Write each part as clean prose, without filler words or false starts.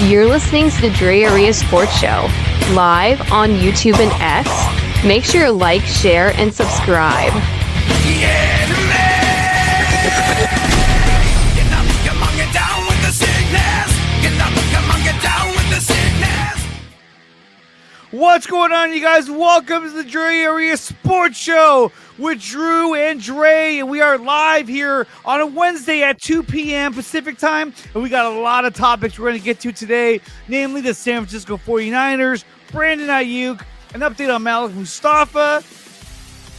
You're listening to the DreArea Sports Show, live on YouTube and X. Make sure to like, share, and subscribe. What's going on, you guys? Welcome to the DreArea Sports Show with Drew and Dre. And we are live here on a Wednesday at 2 p.m. Pacific time. And we got a lot of topics we're going to get to today, namely the San Francisco 49ers, Brandon Aiyuk, an update on Nusi Mustapha,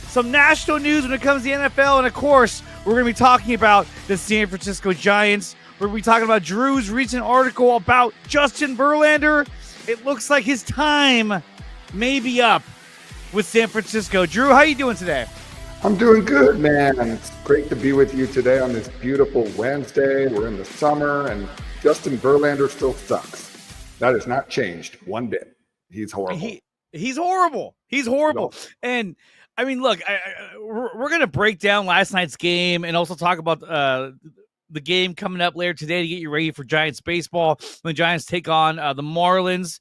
some national news when it comes to the NFL, and of course, we're going to be talking about the San Francisco Giants. We're going to be talking about Drew's recent article about Justin Verlander. It looks like his time may be up with San Francisco. Drew, how you doing today? I'm doing good, man. It's great to be with you today on this beautiful Wednesday. We're in the summer, and Justin Verlander still sucks. That has not changed one bit. He's horrible. He's horrible. He's horrible. No. And, I mean, look, we're going to break down last night's game and also talk about the game coming up later today to get you ready for Giants baseball when the Giants take on the Marlins.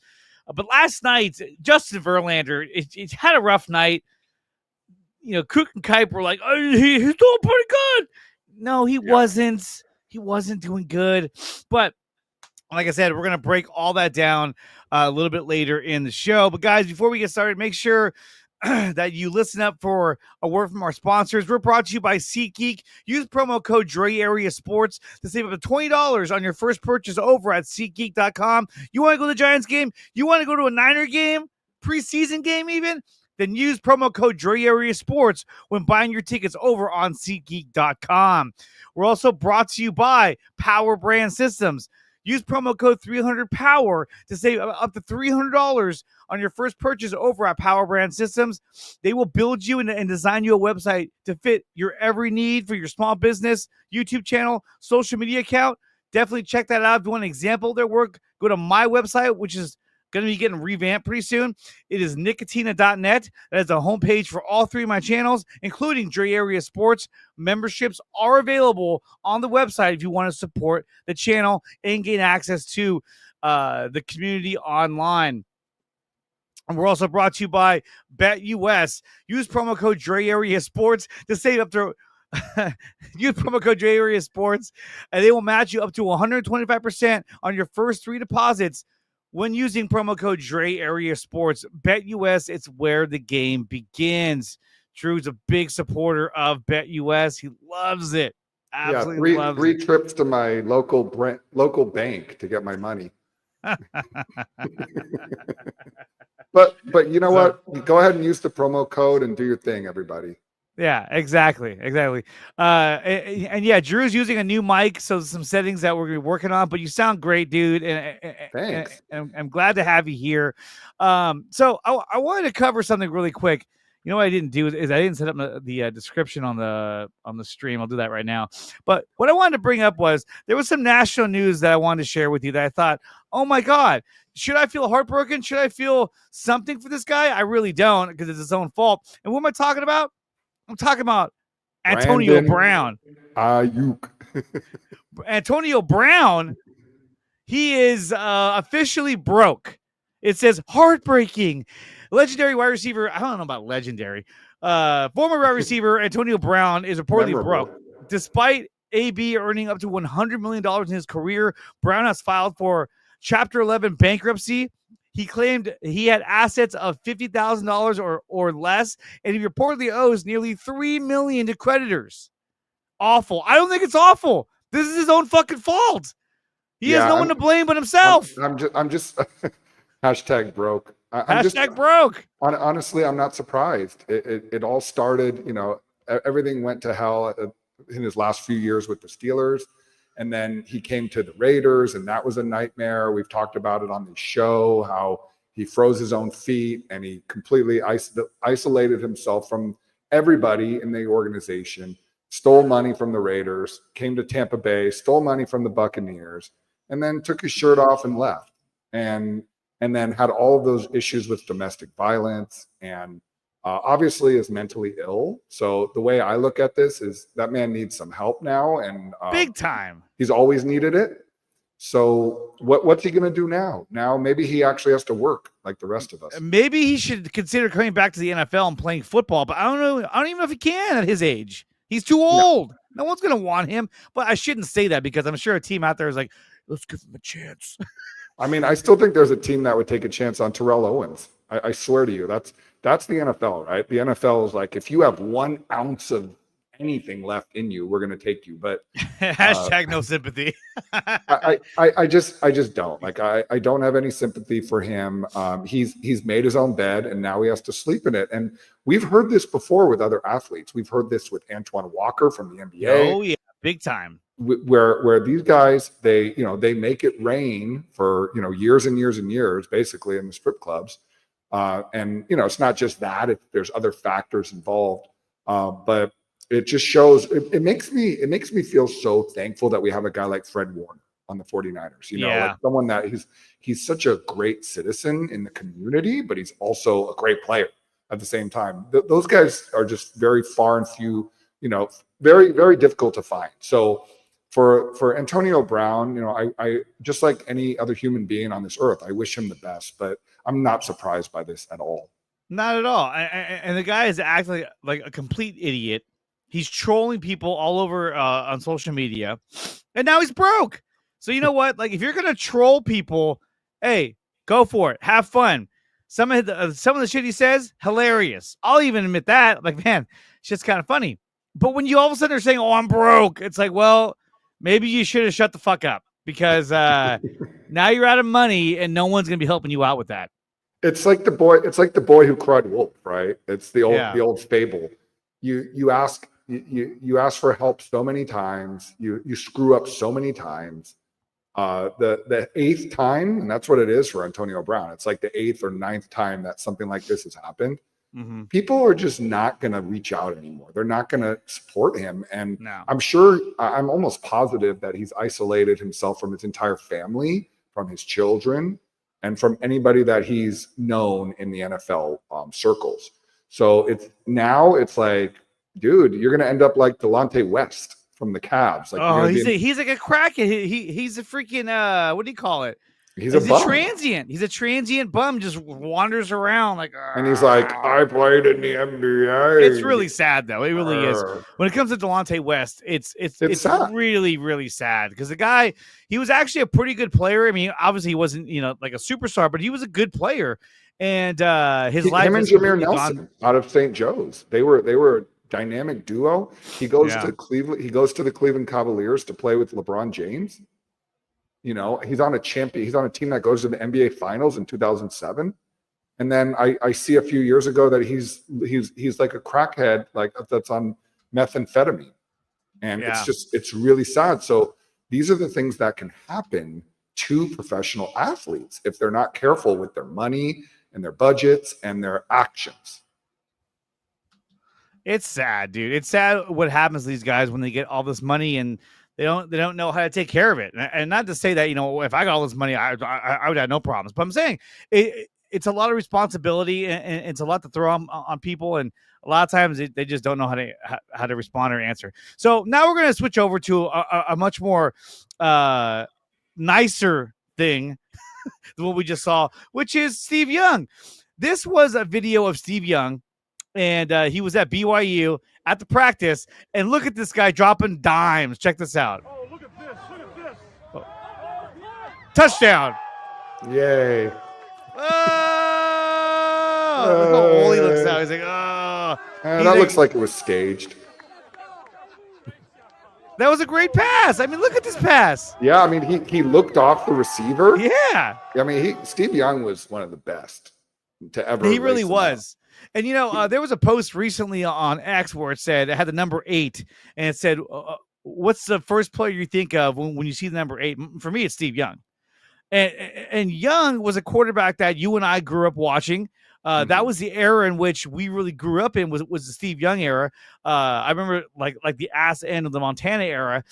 But last night, Justin Verlander, it had a rough night. You know, Cook and Kipe were like, oh, he's doing pretty good. No, he wasn't. He wasn't doing good. But like I said, we're going to break all that down a little bit later in the show. But guys, before we get started, make sure that you listen up for a word from our sponsors. We're brought to you by SeatGeek. Use promo code DreArea Sports to save up to $20 on your first purchase over at SeatGeek.com. You want to go to the Giants game? You want to go to a Niner game? Preseason game even? Then use promo code DreArea Sports when buying your tickets over on SeatGeek.com. We're also brought to you by PowerBrandSystems. Use promo code 300POWER to save up to $300 on your first purchase over at PowerBrandSystems. They will build you and design you a website to fit your every need for your small business, YouTube channel, social media account. Definitely check that out. If you want an example of their work, go to my website, which is going to be getting revamped pretty soon. It is nicotina.net. That is a homepage for all three of my channels, including DreArea Sports. Memberships are available on the website if you want to support the channel and gain access to the community online. And we're also brought to you by BetUS. Use promo code DreArea Sports to save up to use promo code DreArea Sports, and they will match you up to 125% on your first three deposits when using promo code DreArea Sports. BetUS, it's where the game begins. Drew's a big supporter of BetUS. He loves it. Absolutely loves it. 3 trips to my local bank to get my money. But you know what? Go ahead and use the promo code and do your thing, everybody. Yeah, exactly. And yeah, Drew's using a new mic, so some settings that we're going to be working on, but you sound great, dude. Thanks. And I'm glad to have you here. So I wanted to cover something really quick. You know what I didn't do is I didn't set up the description on the stream. I'll do that right now. But what I wanted to bring up was there was some national news that I wanted to share with you that I thought, oh my God, should I feel heartbroken? Should I feel something for this guy? I really don't, because it's his own fault. And what am I talking about? I'm talking about Antonio Brown. Aiyuk. Antonio Brown, he is officially broke. It says heartbreaking. Legendary wide receiver, I don't know about legendary. Former wide receiver Antonio Brown is reportedly broke. Despite AB earning up to $100 million in his career, Brown has filed for Chapter 11 bankruptcy. He claimed he had assets of $50,000 or less, and he reportedly owes nearly $3 million to creditors. Awful. I don't think it's awful. This is his own fucking fault. He has no one to blame but himself. I'm just hashtag broke. Hashtag broke. Honestly, I'm not surprised. It all started, everything went to hell in his last few years with the Steelers. And then he came to the Raiders, and that was a nightmare. We've talked about it on the show, how he froze his own feet and he completely isolated himself from everybody in the organization, stole money from the Raiders, came to Tampa Bay, stole money from the Buccaneers, and then took his shirt off and left. And then had all of those issues with domestic violence and obviously is mentally ill. So the way I look at this is that man needs some help now, and big time. He's always needed it. So what's he going to do now? Now maybe he actually has to work like the rest of us. Maybe he should consider coming back to the NFL and playing football, but I don't know. I don't even know if he can at his age. He's too old. No one's going to want him. But I shouldn't say that because I'm sure a team out there is like, let's give him a chance. I mean, I still think there's a team that would take a chance on Terrell Owens. I swear to you, that's the NFL, right? The NFL is like, if you have 1 ounce of anything left in you, we're going to take you. But hashtag no sympathy. I just don't like. I don't have any sympathy for him. He's made his own bed, and now he has to sleep in it. And we've heard this before with other athletes. We've heard this with Antoine Walker from the NBA. Oh yeah, big time. Where these guys, they make it rain for years and years and years, basically in the strip clubs. And it's not just that; there's other factors involved. But it just shows. It makes me feel so thankful that we have a guy like Fred Warner on the 49ers. Like someone that he's such a great citizen in the community, but he's also a great player at the same time. Those guys are just very far and few. Very, very difficult to find. So for Antonio Brown, I just like any other human being on this earth, I wish him the best, but I'm not surprised by this at all. Not at all. And the guy is acting like a complete idiot. He's trolling people all over on social media, and now he's broke. So you know what? Like, if you're gonna troll people, hey, go for it. Have fun. Some of the shit he says, hilarious. I'll even admit that. Like, man, it's just kind of funny. But when you all of a sudden are saying, "Oh, I'm broke," it's like, well, maybe you should have shut the fuck up because now you're out of money, and no one's gonna be helping you out with that. It's like the boy. It's like the boy who cried wolf, right? It's the old fable. You ask for help so many times. You screw up so many times. The 8th time, and that's what it is for Antonio Brown. It's like the 8th or 9th time that something like this has happened. Mm-hmm. People are just not going to reach out anymore. They're not going to support him. And no. I'm almost positive that he's isolated himself from his entire family, from his children, and from anybody that he's known in the NFL circles. So it's like, dude, you're going to end up like Delonte West from the Cavs. Like, he's like a crackhead. He's a freaking what do you call it? He's a transient. He's a transient bum, just wanders around like. And he's like, I played in the NBA. It's really sad though. It really is. When it comes to Delonte West, it's sad. really, really sad because the guy, he was actually a pretty good player. I mean, obviously he wasn't like a superstar, but he was a good player. And his life. Him and Jameer Nelson out of St. Joe's, they were a dynamic duo. He goes to Cleveland. He goes to the Cleveland Cavaliers to play with LeBron James. He's on a team that goes to the NBA Finals in 2007. And then I see a few years ago that he's like a crackhead, like that's on methamphetamine. And it's really sad. So these are the things that can happen to professional athletes if they're not careful with their money and their budgets and their actions. It's sad, dude. It's sad what happens to these guys when they get all this money and they don't know how to take care of it. And not to say that, if I got all this money, I would have no problems. But I'm saying it's a lot of responsibility and it's a lot to throw on people. And a lot of times they just don't know how to respond or answer. So now we're going to switch over to a much more nicer thing than what we just saw, which is Steve Young. This was a video of Steve Young. And he was at BYU at the practice. And look at this guy dropping dimes. Check this out. Oh, look at this. Look at this. Oh. Touchdown. Yay. Oh, look how old he looks now. He's like, oh. That looks like it was staged. That was a great pass. I mean, look at this pass. Yeah, I mean, he looked off the receiver. Yeah. I mean, Steve Young was one of the best to ever. He really was. And, there was a post recently on X where it had the number 8, and it said, what's the first player you think of when you see the number 8? For me, it's Steve Young. And Young was a quarterback that you and I grew up watching. That was the era in which we really grew up in was the Steve Young era. I remember like the ass end of the Montana era.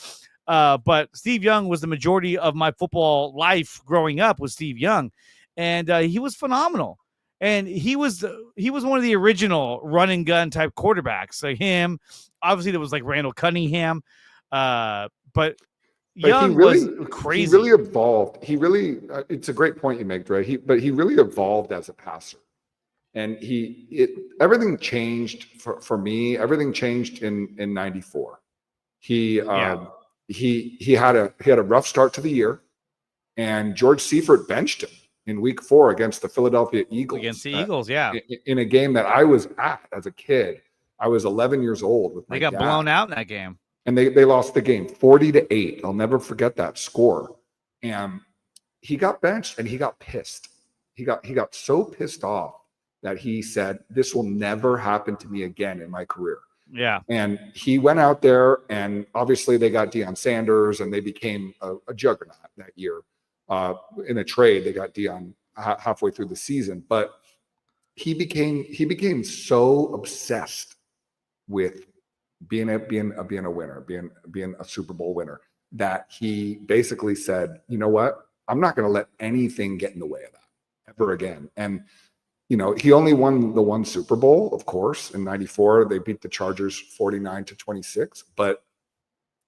But Steve Young was the majority of my football life growing up was Steve Young. And he was phenomenal. And he was one of the original run and gun type quarterbacks. So him, obviously there was like Randall Cunningham, but Young was crazy. He really evolved. It's a great point you make, Dre. But he really evolved as a passer. And everything changed for me. Everything changed in 94. He had a rough start to the year, and George Seifert benched him in week 4 against the Philadelphia Eagles. Against the Eagles, yeah. In a game that I was at as a kid. I was 11 years old with my dad. They got blown out in that game. And they lost the game 40-8. I'll never forget that score. And he got benched and he got pissed. He got so pissed off that he said, this will never happen to me again in my career. Yeah. And he went out there, and obviously they got Deion Sanders, and they became a juggernaut that year. In a trade, they got Deion halfway through the season. But he became so obsessed with being a winner, being a Super Bowl winner, that he basically said, you know what? I'm not going to let anything get in the way of that ever again. And he only won the one Super Bowl, of course, in 94. They beat the Chargers 49-26. But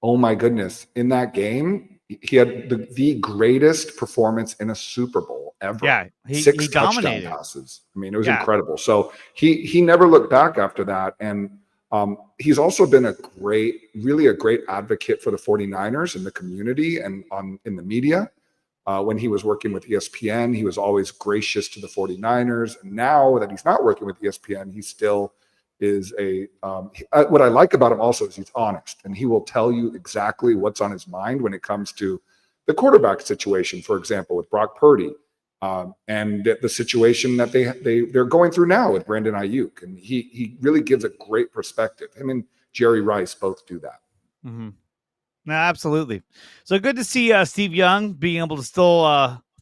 oh my goodness, in that game, he had the greatest performance in a Super Bowl ever. Yeah, he touchdown dominated. passes. I mean, it was incredible. So he never looked back after that. And he's also been really a great advocate for the 49ers in the community and in the media. When he was working with ESPN, he was always gracious to the 49ers. And now that he's not working with ESPN, he still is what I like about him also is he's honest, and he will tell you exactly what's on his mind when it comes to the quarterback situation, for example, with Brock Purdy, and the situation that they're going through now with Brandon Aiyuk. And he really gives a great perspective. Him and Jerry Rice both do that. Mm-hmm. No, absolutely. So good to see Steve Young being able to still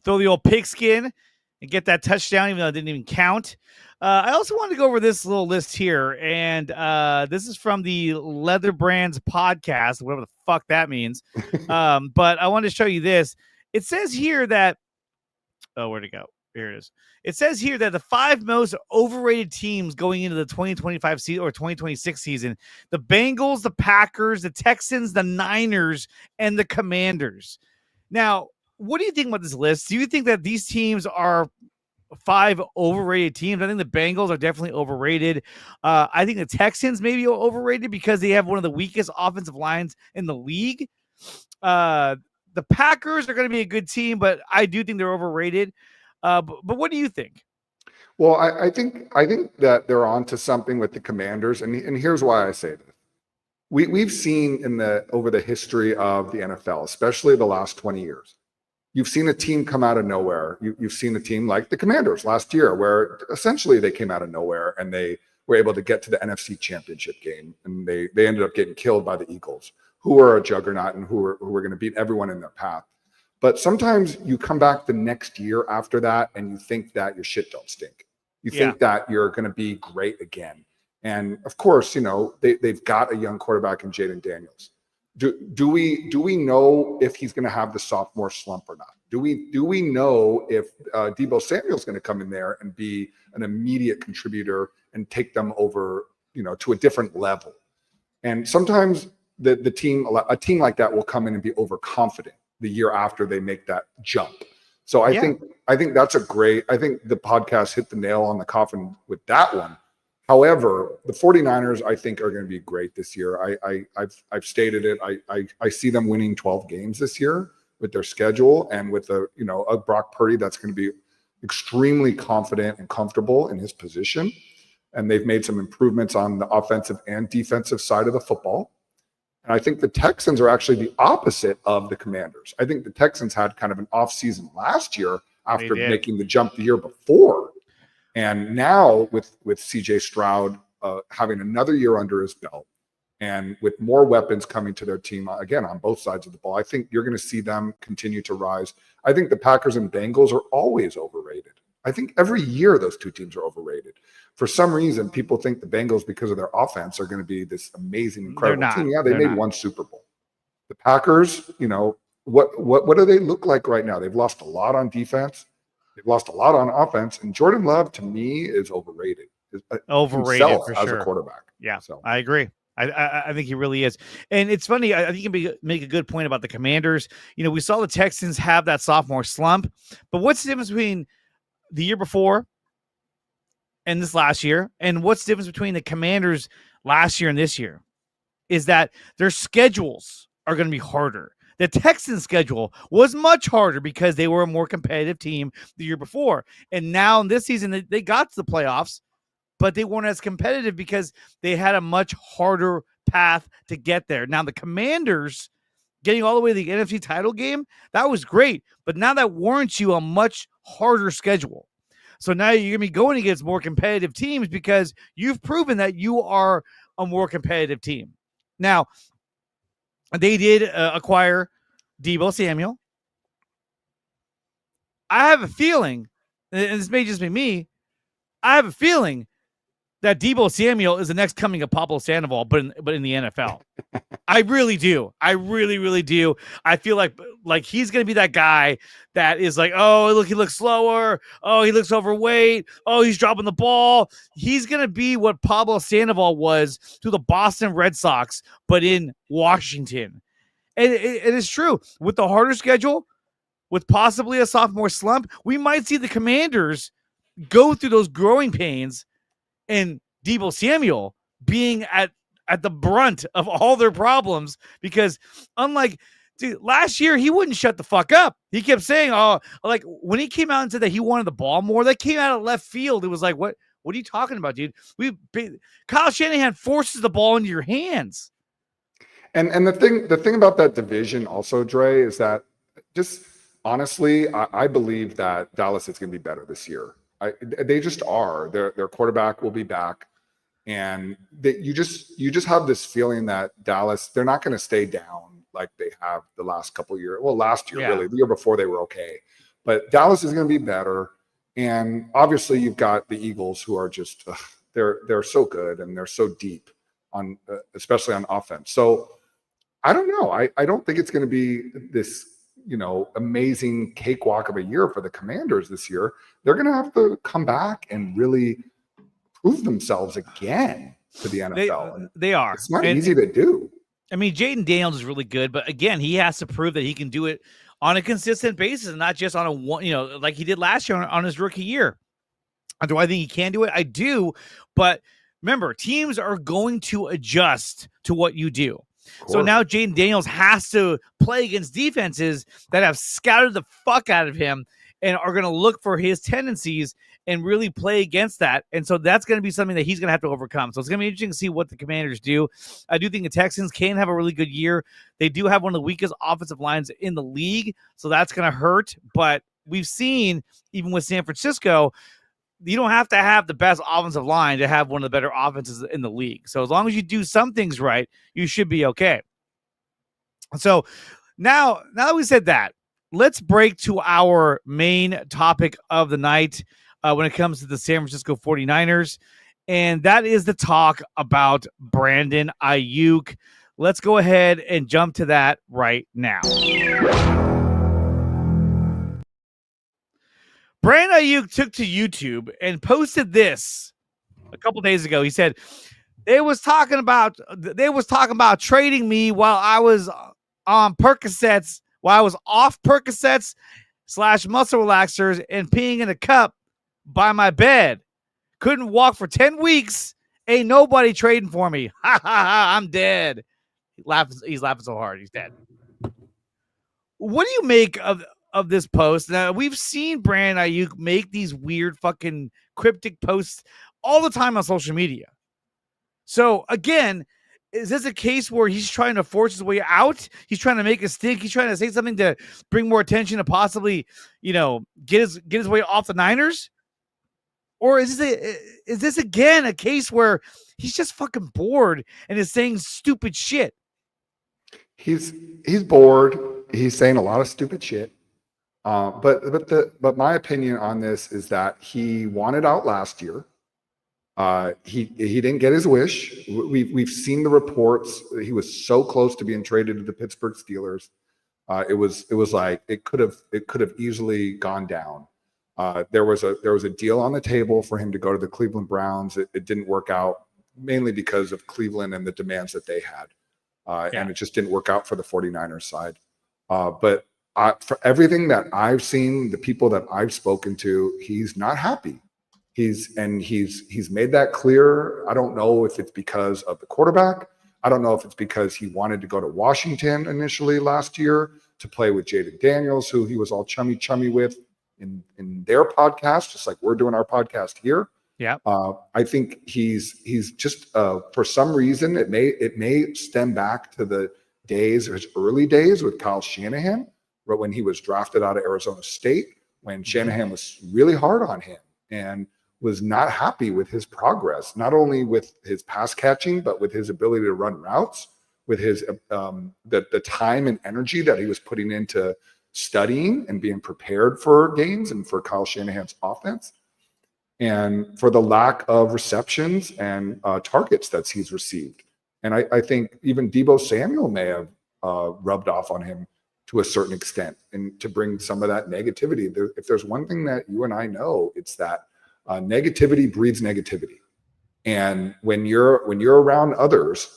throw the old pigskin and get that touchdown, even though it didn't even count. I also wanted to go over this little list here, and this is from the Leather Brands podcast, whatever the fuck that means. But I wanted to show you this. It says here that where'd it go? Here it is. It says here that the 5 most overrated teams going into the 2025 season or 2026 season: the Bengals, the Packers, the Texans, the Niners, and the Commanders. Now, what do you think about this list? Do you think that these teams are 5 overrated teams? I think the Bengals are definitely overrated. I think the Texans maybe are overrated because they have one of the weakest offensive lines in the league. The Packers are going to be a good team, but I do think they're overrated. But what do you think? Well, I think that they're onto something with the Commanders, and here's why I say this. We've seen over the history of the NFL, especially the last 20 years, you've seen a team come out of nowhere. You've seen a team like the Commanders last year, where essentially they came out of nowhere and they were able to get to the NFC Championship game, and they ended up getting killed by the Eagles, who are a juggernaut and who are going to beat everyone in their path. But sometimes you come back the next year after that and you think that your shit don't stink. You think that you're going to be great again. And of course, they've got a young quarterback in Jaden Daniels. Do we know if he's going to have the sophomore slump or not? Do we know if Deebo Samuel's going to come in there and be an immediate contributor and take them over, to a different level? And sometimes a team like that will come in and be overconfident the year after they make that jump. So I think that's I think the podcast hit the nail on the coffin with that one. However, the 49ers, I think, are going to be great this year. I've stated it. I see them winning 12 games this year with their schedule, and with a Brock Purdy that's going to be extremely confident and comfortable in his position. And they've made some improvements on the offensive and defensive side of the football. And I think the Texans are actually the opposite of the Commanders. I think the Texans had kind of an off season last year after making the jump the year before. And now with CJ Stroud having another year under his belt, and with more weapons coming to their team, again, on both sides of the ball, I think you're going to see them continue to rise. I think the Packers and Bengals are always overrated. I think every year those two teams are overrated. For some reason, people think the Bengals, because of their offense, are going to be this amazing, incredible team. Yeah, they made one Super Bowl. The Packers, what do they look like right now? They've lost a lot on defense. They've lost a lot on offense. And Jordan Love, to me, is overrated. Overrated for as sure. a quarterback. Yeah, so I agree. I think he really is. And it's funny. I think you can make a good point about the Commanders. We saw the Texans have that sophomore slump, but what's the difference between the year before and this last year? And what's the difference between the Commanders last year and this year? Is that their schedules are going to be harder. The Texans' schedule was much harder because they were a more competitive team the year before. And now in this season, they got to the playoffs, but they weren't as competitive because they had a much harder path to get there. Now, the Commanders getting all the way to the NFC title game, that was great. But now that warrants you a much harder schedule. So now you're going to be going against more competitive teams because you've proven that you are a more competitive team. Now, they did acquire Deebo Samuel. I have a feeling, and this may just be me, I have a feeling that Deebo Samuel is the next coming of Pablo Sandoval, but in the NFL. I really do. I really, really do. I feel like he's going to be that guy that is like, oh, look, he looks slower. Oh, he looks overweight. Oh, he's dropping the ball. He's going to be what Pablo Sandoval was to the Boston Red Sox, but in Washington. And it is true. With the harder schedule, with possibly a sophomore slump, we might see the Commanders go through those growing pains and Deebo Samuel being at the brunt of all their problems because unlike last year, he wouldn't shut the fuck up. He kept saying, oh, like when he came out and said that he wanted the ball more, that came out of left field. It was like, what are you talking about, dude? Kyle Shanahan forces the ball into your hands. And the thing about that division also, Dre, is that just honestly, I believe that Dallas is going to be better this year. They just are. Their quarterback will be back, and you just have this feeling that Dallas, they're not going to stay down like they have the last couple of years. Well, last year, really, the year before they were okay, but Dallas is going to be better. And obviously, you've got the Eagles, who are just they're so good and they're so deep on especially on offense. So I don't know. I don't think it's going to be this amazing cakewalk of a year for the Commanders this year. They're going to have to come back and really prove themselves again to the NFL. They are. It's not easy to do. I mean, Jaden Daniels is really good, but again, he has to prove that he can do it on a consistent basis and not just on a one, like he did last year on his rookie year. Do I think he can do it? I do, but remember, teams are going to adjust to what you do. So now Jaden Daniels has to play against defenses that have scouted the fuck out of him and are going to look for his tendencies and really play against that. And so that's going to be something that he's going to have to overcome. So it's going to be interesting to see what the Commanders do. I do think the Texans can have a really good year. They do have one of the weakest offensive lines in the league, so that's going to hurt. But we've seen, even with San Francisco, you don't have to have the best offensive line to have one of the better offenses in the league. So as long as you do some things right, you should be okay. So now that we said that, let's break to our main topic of the night when it comes to the San Francisco 49ers, and that is the talk about Brandon Aiyuk. Let's go ahead and jump to that right now. Brandon Aiyuk took to YouTube and posted this a couple days ago. He said they was talking about trading me while I was on Percocets, while I was off Percocets / muscle relaxers and peeing in a cup by my bed. Couldn't walk for 10 weeks. Ain't nobody trading for me. Ha ha ha! I'm dead. He's laughing so hard. He's dead. What do you make of this post? Now, we've seen Brandon Aiyuk make these weird fucking cryptic posts all the time on social media. So again, is this a case where he's trying to force his way out? He's trying to make a stink. He's trying to say something to bring more attention to possibly, get his way off the Niners? Or is this again a case where he's just fucking bored and is saying stupid shit? He's bored. He's saying a lot of stupid shit. But my opinion on this is that he wanted out last year. He didn't get his wish. We've seen the reports. He was so close to being traded to the Pittsburgh Steelers. It was like it could have easily gone down. There was a deal on the table for him to go to the Cleveland Browns. It didn't work out. mainly because of Cleveland and the demands that they had. And it just didn't work out for the 49ers side. But for everything that I've seen, the people that I've spoken to, he's not happy. He's made that clear. I don't know if it's because of the quarterback. I don't know if it's because he wanted to go to Washington initially last year to play with Jaden Daniels, who he was all chummy with in their podcast, just like we're doing our podcast here. Yeah. I think he's just for some reason it may stem back to the days, his early days with Kyle Shanahan, right when he was drafted out of Arizona State, when Shanahan was really hard on him and was not happy with his progress, not only with his pass catching, but with his ability to run routes, with his the time and energy that he was putting into studying and being prepared for games and for Kyle Shanahan's offense, and for the lack of receptions and targets that he's received. And I think even Deebo Samuel may have rubbed off on him to a certain extent, and to bring some of that negativity. If there's one thing that you and I know, it's that negativity breeds negativity. And when you're around others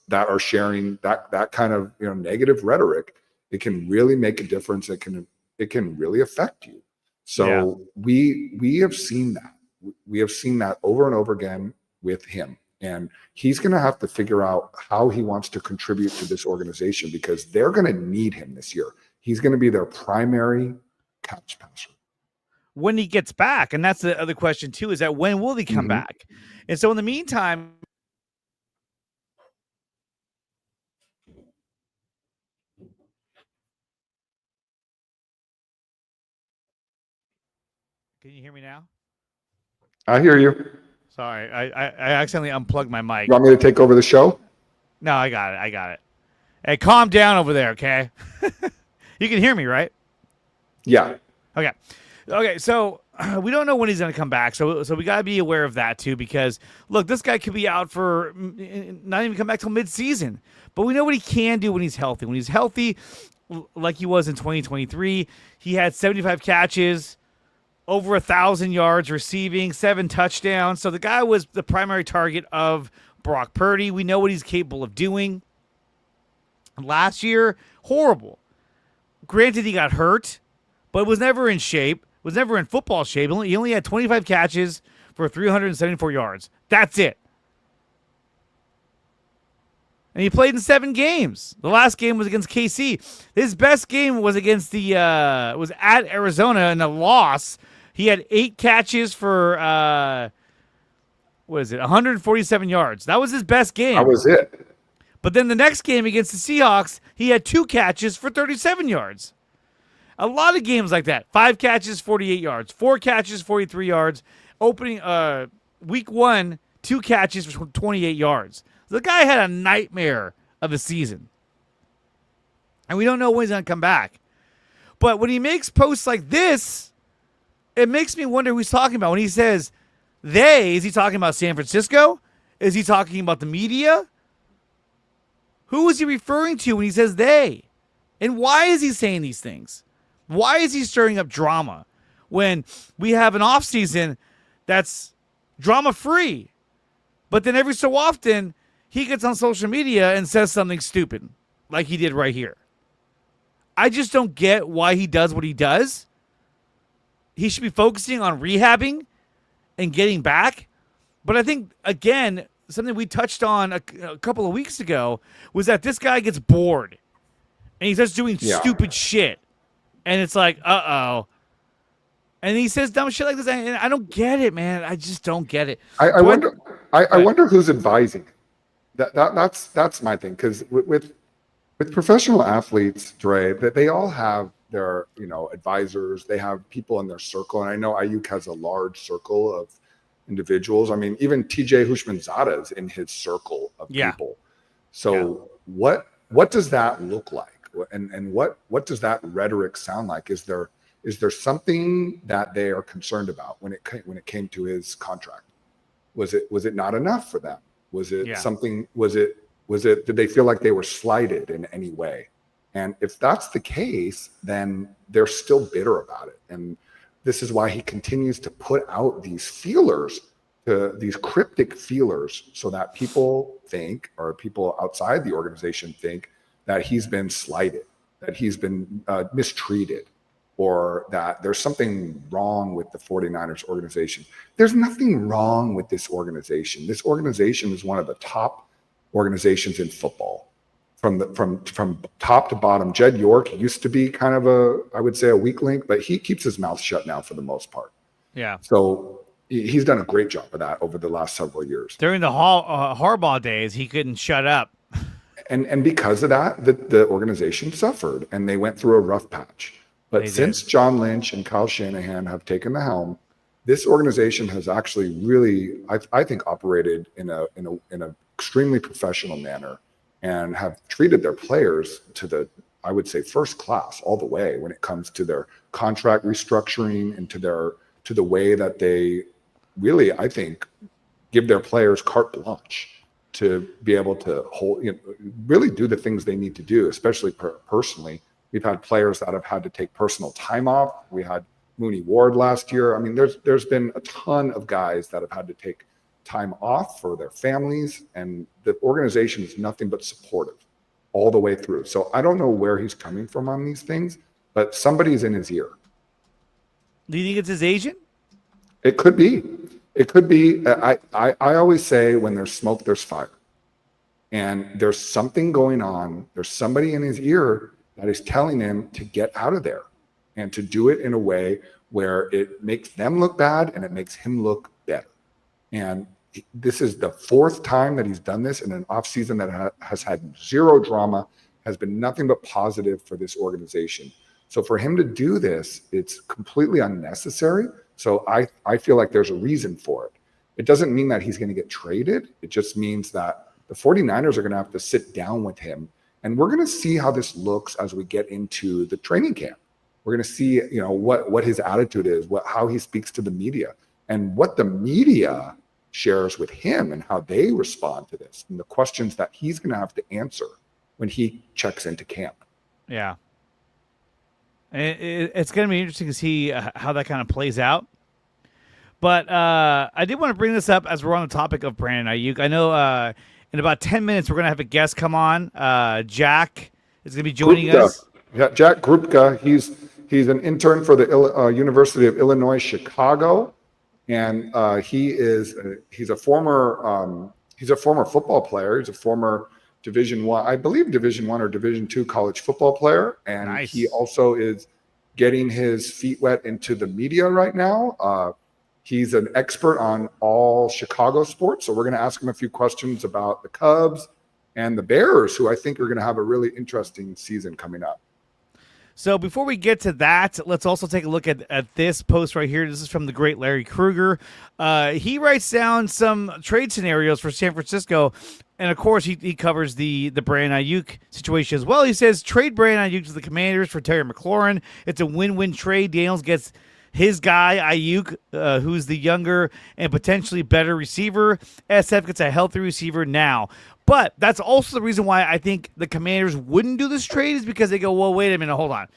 that are sharing that kind of negative rhetoric, it can really make a difference. It can really affect you. So we have seen that. We have seen that over and over again with him. And he's going to have to figure out how he wants to contribute to this organization, because they're going to need him this year. He's going to be their primary catch passer when he gets back. And that's the other question too, is that when will he come back? And so in the meantime, can you hear me now? I hear you. Sorry, I accidentally unplugged my mic. You want me to take over the show? No, I got it. Hey, calm down over there, okay? You can hear me, right? Yeah. Okay, so we don't know when he's going to come back, so we got to be aware of that too, because, look, this guy could be out for not even come back till mid-season, but we know what he can do when he's healthy. When he's healthy, like he was in 2023, he had 75 catches, over 1,000 yards receiving, 7 touchdowns. So the guy was the primary target of Brock Purdy. We know what he's capable of doing. Last year, horrible. Granted, he got hurt, but was never in shape, was never in football shape. He only had 25 catches for 374 yards. That's it. And he played in 7 games. The last game was against KC. His best game was against was at Arizona in a loss. He had 8 catches for 147 yards. That was his best game. That was it. But then the next game against the Seahawks, he had 2 catches for 37 yards. A lot of games like that. 5 catches, 48 yards. 4 catches, 43 yards. Opening week 1, 2 catches for 28 yards. The guy had a nightmare of a season. And we don't know when he's going to come back. But when he makes posts like this, it makes me wonder who he's talking about. When he says they, is he talking about San Francisco? Is he talking about the media? Who is he referring to when he says they? And why is he saying these things? Why is he stirring up drama when we have an offseason that's drama-free? But then every so often, he gets on social media and says something stupid, like he did right here. I just don't get why he does what he does. He should be focusing on rehabbing and getting back. But I think, again, something we touched on a couple of weeks ago was that this guy gets bored. And he starts doing stupid shit. And it's like, uh-oh. And he says dumb shit like this. And I don't get it, man. I just don't get it. I wonder who's advising. That's my thing. Because with professional athletes, Dre, that they all have their advisors. They have people in their circle, and I know Aiyuk has a large circle of individuals. I mean, even TJ Hushmanzada is in his circle of people. So what does that look like? And what does that rhetoric sound like? Is there something that they are concerned about when it came to his contract? Was it not enough for them? Was it something? Did they feel like they were slighted in any way? And if that's the case, then they're still bitter about it. And this is why he continues to put out these feelers to these cryptic feelers so that people think, or people outside the organization think, that he's been slighted, that he's been mistreated, or that there's something wrong with the 49ers organization. There's nothing wrong with this organization. This organization is one of the top organizations in football. From top to bottom. Jed York used to be kind of I would say a weak link, but he keeps his mouth shut now for the most part. Yeah. So he's done a great job of that over the last several years. During the Harbaugh days, he couldn't shut up. And because of that, the organization suffered, and they went through a rough patch. But since John Lynch and Kyle Shanahan have taken the helm, this organization has actually really, I think, operated in a extremely professional manner, and have treated their players to the, I would say, first class all the way when it comes to their contract restructuring and to the way that they really, I think, give their players carte blanche to be able to really do the things they need to do, especially personally. We've had players that have had to take personal time off. We had Mooney Ward last year. I mean, there's been a ton of guys that have had to take time off for their families, and the organization is nothing but supportive all the way through. So I don't know where he's coming from on these things, but somebody's in his ear. Do you think it's his agent? It could be. It could be. I always say, when there's smoke, there's fire. And there's something going on. There's somebody in his ear that is telling him to get out of there, and to do it in a way where it makes them look bad and it makes him look better. And this is the fourth time that he's done this in an offseason that has had zero drama, has been nothing but positive for this organization. So for him to do this, it's completely unnecessary. So I feel like there's a reason for it. It doesn't mean that he's going to get traded. It just means that the 49ers are going to have to sit down with him. And we're going to see how this looks as we get into the training camp. We're going to see, what his attitude is, how he speaks to the media, and what the media shares with him, and how they respond to this, and the questions that he's going to have to answer when he checks into camp. Yeah. It's going to be interesting to see how that kind of plays out. But I did want to bring this up as we're on the topic of Brandon Aiyuk. I know in about 10 minutes we're going to have a guest come on. Jack is going to be joining us. Yeah, Jack Grupka. He's an intern for the University of Illinois Chicago. And he's a former football player. He's a former Division I or Division II college football player, and nice. He also is getting his feet wet into the media right now. He's an expert on all Chicago sports, so we're going to ask him a few questions about the Cubs and the Bears, who I think are going to have a really interesting season coming up. So before we get to that, let's also take a look at this post right here. This is from the great Larry Krueger. He writes down some trade scenarios for San Francisco, and of course he covers the Brandon Aiyuk situation as well. He says, trade Brandon Aiyuk to the Commanders for Terry McLaurin. It's a win-win trade. Daniels gets his guy, Aiyuk, who's the younger and potentially better receiver. SF gets a healthy receiver now. But that's also the reason why I think the Commanders wouldn't do this trade, is because they go, well, wait a minute, hold on.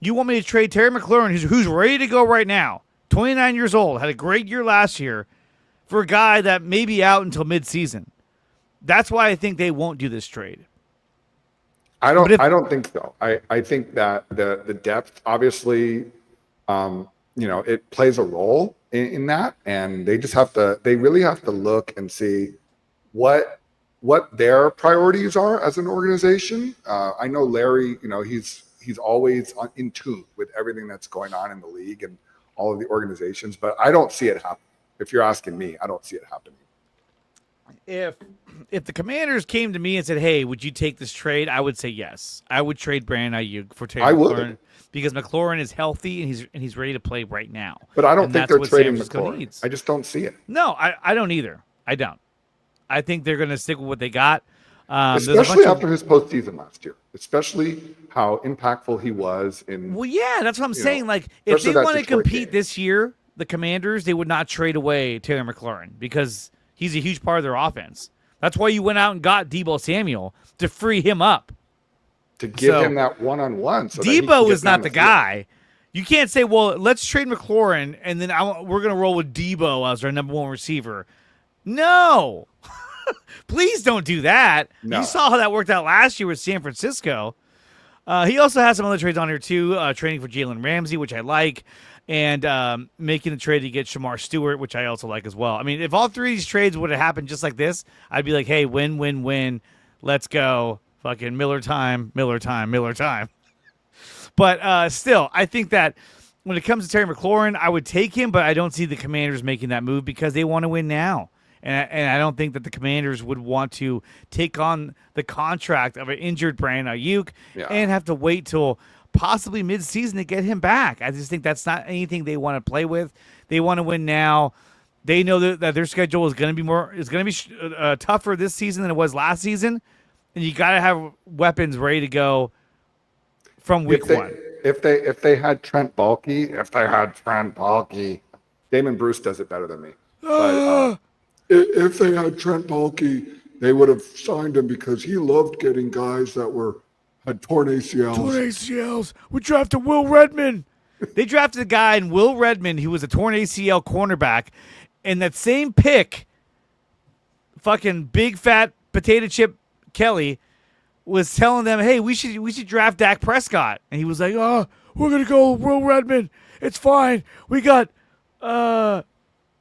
You want me to trade Terry McLaurin, who's ready to go right now, 29 years old, had a great year last year, for a guy that may be out until midseason. That's why I think they won't do this trade. I don't think so. I think that the depth, obviously, it plays a role in that, and they really have to look and see what their priorities are as an organization. I know Larry, he's always in tune with everything that's going on in the league and all of the organizations, but I don't see it happen. If you're asking me, I don't see it happening. If the Commanders came to me and said, hey, would you take this trade? I would say yes. I would trade Brandon Aiyuk for Terry McLaurin, because McLaurin is healthy and he's ready to play right now. But I don't think they're trading McLaurin. I just don't see it. No, I don't either. I don't. I think they're going to stick with what they got. Especially after his postseason last year. Especially how impactful he was in. Well, yeah, that's what I'm saying. Like, if they want to compete this year, the Commanders, they would not trade away Taylor McLaurin, because he's a huge part of their offense. That's why you went out and got Deebo Samuel, to free him up. To give him that one-on-one. Deebo is not the guy. You can't say, well, let's trade McLaurin, and then we're going to roll with Debo as our number one receiver. No. Please don't do that. No. You saw how that worked out last year with San Francisco. He also has some other trades on here, too, trading for Jalen Ramsey, which I like, and making the trade to get Shamar Stewart, which I also like as well. I mean, if all three of these trades would have happened just like this, I'd be like, hey, win, win, win. Let's go. Fucking Miller time, Miller time, Miller time. But still, I think that when it comes to Terry McLaurin, I would take him, but I don't see the Commanders making that move because they want to win now. And I don't think that the Commanders would want to take on the contract of an injured Brandon Aiyuk and have to wait till possibly mid-season to get him back. I just think that's not anything they want to play with. They want to win now. They know that their schedule is going to be tougher this season than it was last season, and you got to have weapons ready to go from week one. If they had Trent Baalke, Damon Bruce does it better than me. But if they had Trent Baalke, they would have signed him because he loved getting guys that had torn ACLs. We drafted Will Redmond. They drafted a guy in Will Redmond who was a torn ACL cornerback, and that same pick, fucking big fat potato chip Kelly, was telling them, hey, we should draft Dak Prescott. And he was like, oh, we're going to go Will Redmond. It's fine. We got, who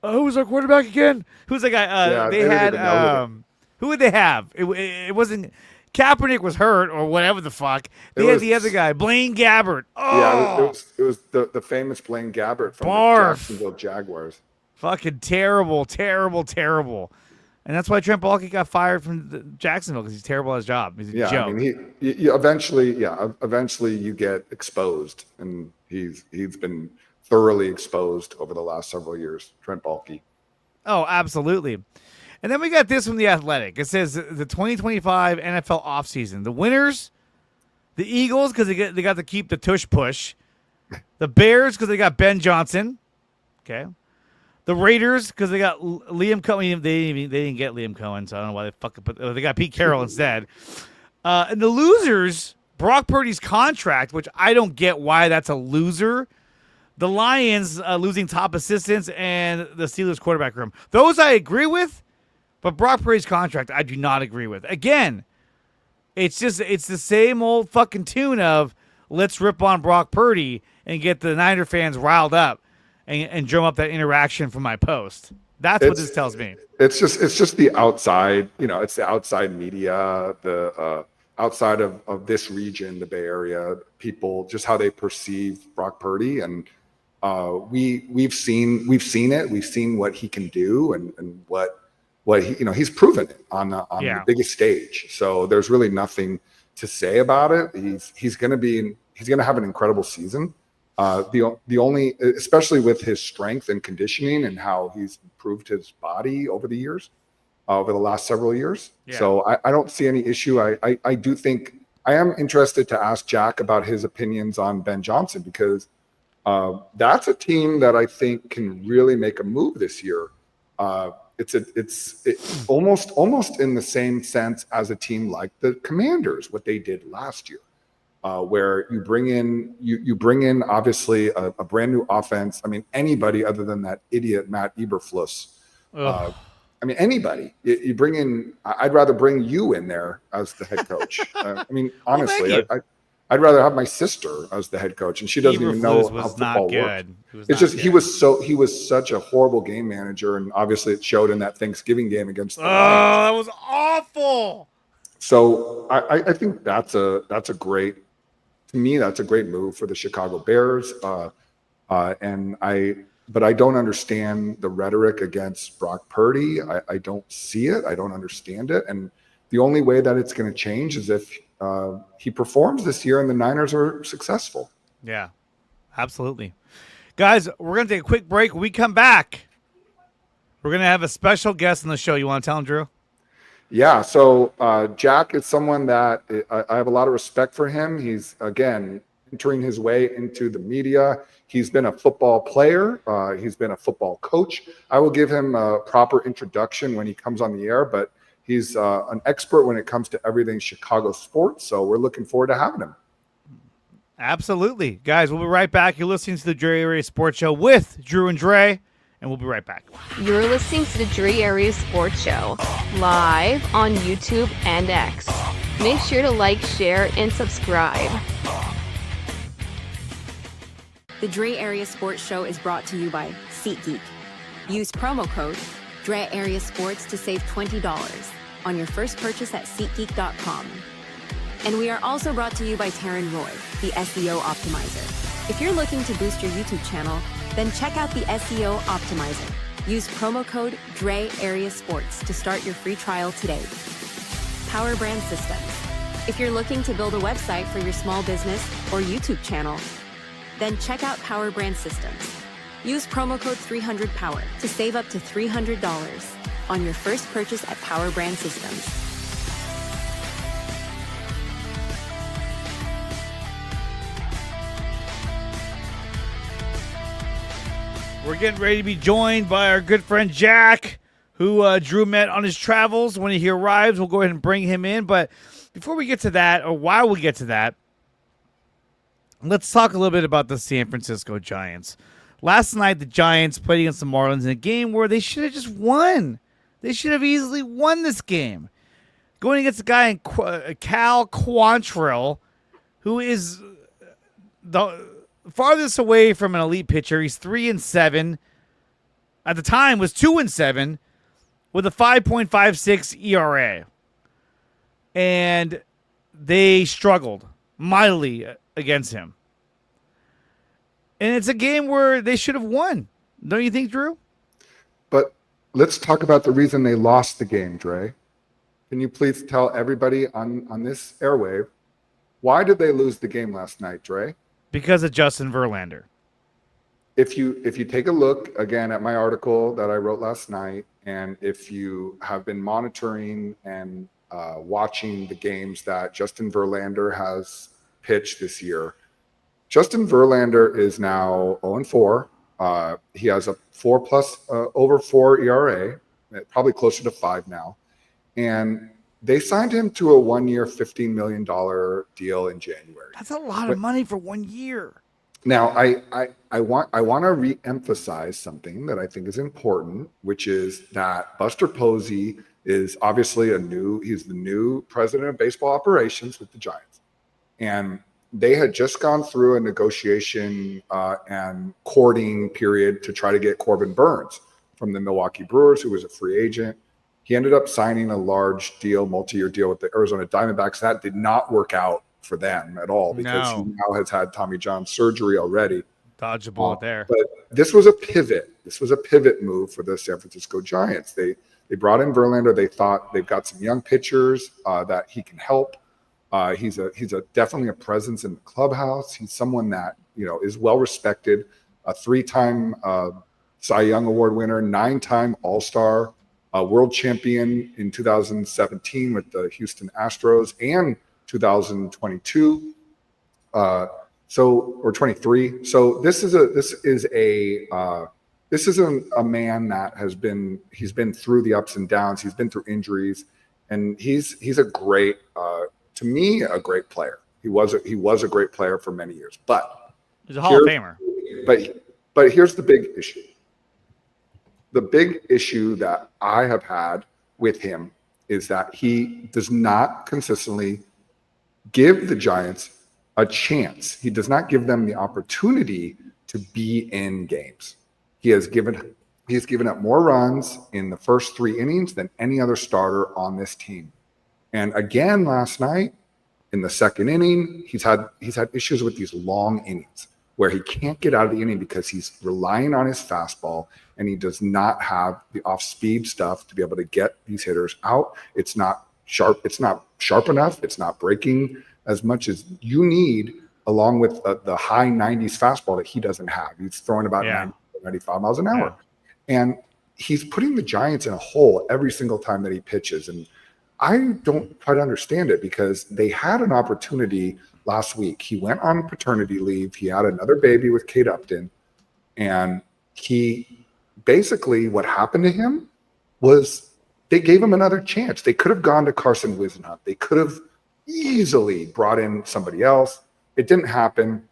was our quarterback again? Who's the guy? They had, who would they have? It wasn't, Kaepernick was hurt or whatever the fuck. They had the other guy, Blaine Gabbert. Oh. Yeah, it was the famous Blaine Gabbert from the Jacksonville Jaguars. Fucking terrible, terrible, terrible. And that's why Trent Baalke got fired from Jacksonville because he's terrible at his job. He's a joke. I mean, eventually you get exposed, and he's been thoroughly exposed over the last several years. Trent Baalke. Oh, absolutely. And then we got this from The Athletic. It says the 2025 NFL offseason. The winners, the Eagles because they got to keep the tush push. The Bears because they got Ben Johnson. Okay. The Raiders, because they got Liam Cohen. They didn't get Liam Cohen, so I don't know why they fucking they got Pete Carroll instead. And the losers, Brock Purdy's contract, which I don't get why that's a loser. The Lions losing top assistants and the Steelers quarterback room. Those I agree with, but Brock Purdy's contract I do not agree with. Again, it's the same old fucking tune of let's rip on Brock Purdy and get the Niner fans riled up. And drum up that interaction from my post. That's what this tells me. It's just the outside, it's the outside media, the outside of this region, the Bay Area, people, just how they perceive Brock Purdy. And we've seen it. We've seen what he can do and what he, he's proven it on the biggest stage. So there's really nothing to say about it. He's going to have an incredible season. The only, especially with his strength and conditioning and how he's improved his body over the years, over the last several years. Yeah. So I don't see any issue. I do think I am interested to ask Jack about his opinions on Ben Johnson because that's a team that I think can really make a move this year. It's almost in the same sense as a team like the Commanders, what they did last year. Where you bring in obviously a brand new offense. I mean, anybody other than that idiot Matt Eberflus. I mean, anybody. You bring in. I'd rather bring you in there as the head coach. I mean, honestly, I'd rather have my sister as the head coach, and she doesn't even know how football works. It's just he was such a horrible game manager, and obviously it showed in that Thanksgiving game against the Lions. That was awful. So I think that's a great. To me, that's a great move for the Chicago Bears. But I don't understand the rhetoric against Brock Purdy. I don't see it. I don't understand it. And the only way that it's going to change is if he performs this year and the Niners are successful. Yeah, absolutely. Guys, we're going to take a quick break. When we come back, we're going to have a special guest on the show. You want to tell him, Drew? Yeah, so Jack is someone that I have a lot of respect for him. He's, again, entering his way into the media. He's been a football player. He's been a football coach. I will give him a proper introduction when he comes on the air, but he's an expert when it comes to everything Chicago sports, so we're looking forward to having him. Absolutely. Guys, we'll be right back. You're listening to the DreArea Sports Show with Drew and Dre, and we'll be right back. You're listening to the DreArea Sports Show, live on YouTube and X. Make sure to like, share, and subscribe. The DreArea Sports Show is brought to you by SeatGeek. Use promo code DreArea Sports to save $20 on your first purchase at SeatGeek.com. And we are also brought to you by Taryn Roy, the SEO Optimizer. If you're looking to boost your YouTube channel, then check out the SEO Optimizer. Use promo code DreArea Sports to start your free trial today. PowerBrandSystems. If you're looking to build a website for your small business or YouTube channel, then check out PowerBrandSystems. Use promo code 300POWER to save up to $300 on your first purchase at PowerBrandSystems. We're getting ready to be joined by our good friend Jack, who Drew met on his travels. When he arrives, we'll go ahead and bring him in. But before we get to that, or while we get to that, let's talk a little bit about the San Francisco Giants. Last night, the Giants played against the Marlins in a game where they should have just won. They should have easily won this game. Going against a guy in Cal Quantrill, who is the farthest away from an elite pitcher. He's 3-7. At the time, was 2-7 with a 5.56 ERA. And they struggled mightily against him. And it's a game where they should have won. Don't you think, Drew? But let's talk about the reason they lost the game, Dre. Can you please tell everybody on this airwave, why did they lose the game last night, Dre? Because of Justin Verlander. If you take a look again at my article that I wrote last night, and if you have been monitoring and watching the games that Justin Verlander has pitched this year, Justin Verlander is now 0-4. He has a 4+ over 4 ERA, probably closer to 5 now. And they signed him to a 1-year, $15 million deal in January. That's a lot of money for 1 year. Now, I want to re-emphasize something that I think is important, which is that Buster Posey is obviously he's the new president of baseball operations with the Giants. And they had just gone through a negotiation and courting period to try to get Corbin Burns from the Milwaukee Brewers, who was a free agent. He ended up signing a large deal, multi-year deal with the Arizona Diamondbacks. That did not work out for them at all because he now has had Tommy John surgery already. Dodge a bullet there. But this was a pivot. This was a pivot move for the San Francisco Giants. They brought in Verlander. They thought they've got some young pitchers that he can help. He's definitely a presence in the clubhouse. He's someone that is well respected. A 3-time Cy Young Award winner, 9-time All-Star, world champion in 2017 with the Houston Astros and 2022. Or 23. So this is a man that he's been through the ups and downs. He's been through injuries, and he's a great, to me, a great player. He was a great player for many years, but he's a Hall of Famer. But here's the big issue. The big issue that I have had with him is that he does not consistently give the Giants a chance. He does not give them the opportunity to be in games. He has given up more runs in the first 3 innings than any other starter on this team. And again, last night in the 2nd inning, he's had issues with these long innings where he can't get out of the inning because he's relying on his fastball and he does not have the off-speed stuff to be able to get these hitters out. It's not sharp. It's not sharp enough. It's not breaking as much as you need, along with the high 90s fastball that he doesn't have. He's throwing about 90, 95 miles an hour. Yeah. And he's putting the Giants in a hole every single time that he pitches. And I don't quite understand it because they had an opportunity last week. He went on paternity leave. He had another baby with Kate Upton. And what happened to him was they gave him another chance. They could have gone to Carson Whisenhunt. They could have easily brought in somebody else. it didn't happen.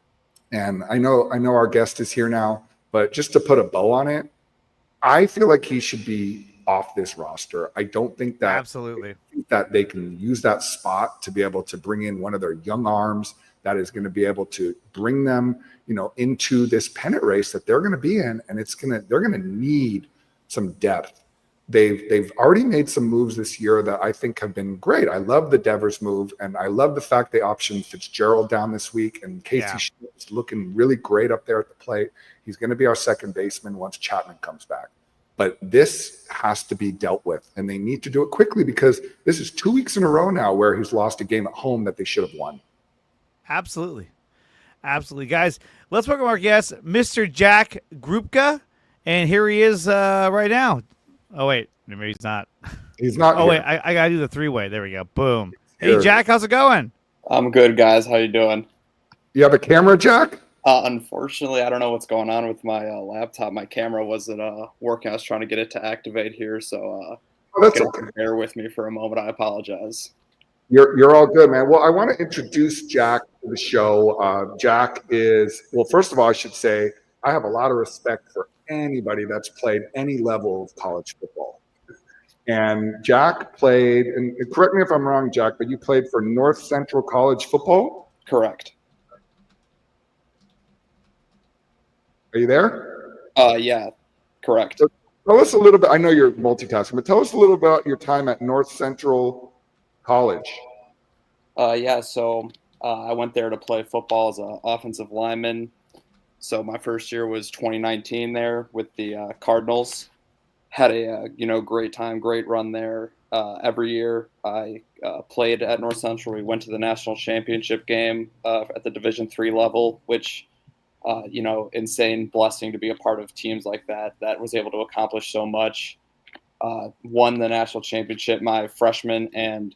And I know our guest is here now, but just to put a bow on it, I feel like he should be off this roster. I don't think that absolutely that they can use that spot to be able to bring in one of their young arms that is going to be able to bring them, into this pennant race that they're going to be in, and they're going to need some depth. They've already made some moves this year that I think have been great. I love the Devers move, and I love the fact they optioned Fitzgerald down this week, and Casey Schmidt's looking really great up there at the plate. He's going to be our second baseman once Chapman comes back. But this has to be dealt with, and they need to do it quickly because this is 2 weeks in a row now where he's lost a game at home that they should have won. Absolutely. Guys, let's welcome our guest, Mr. Jack Grupka, and here he is right now. Oh, wait. Maybe he's not. He's not. Oh, wait. I got to do the three-way. There we go. Boom. Hey, Jack, how's it going? I'm good, guys. How you doing? You have a camera, Jack? Unfortunately, I don't know what's going on with my laptop. My camera wasn't working. I was trying to get it to activate here, so that's okay. Bear with me for a moment. I apologize. You're all good, man. Well, I want to introduce Jack to the show. Jack is, well, first of all, I should say I have a lot of respect for anybody that's played any level of college football. And Jack played, and correct me if I'm wrong, Jack, but you played for North Central College football? Correct. Are you there? Yeah, correct. So tell us a little bit. I know you're multitasking, but tell us a little about your time at North Central College. So I went there to play football as an offensive lineman. So my first year was 2019 there with the Cardinals. Had a great time, great run there. Every year I played at North Central. We went to the national championship game at the Division III level, which insane blessing to be a part of teams like that was able to accomplish so much. Won the national championship my freshman and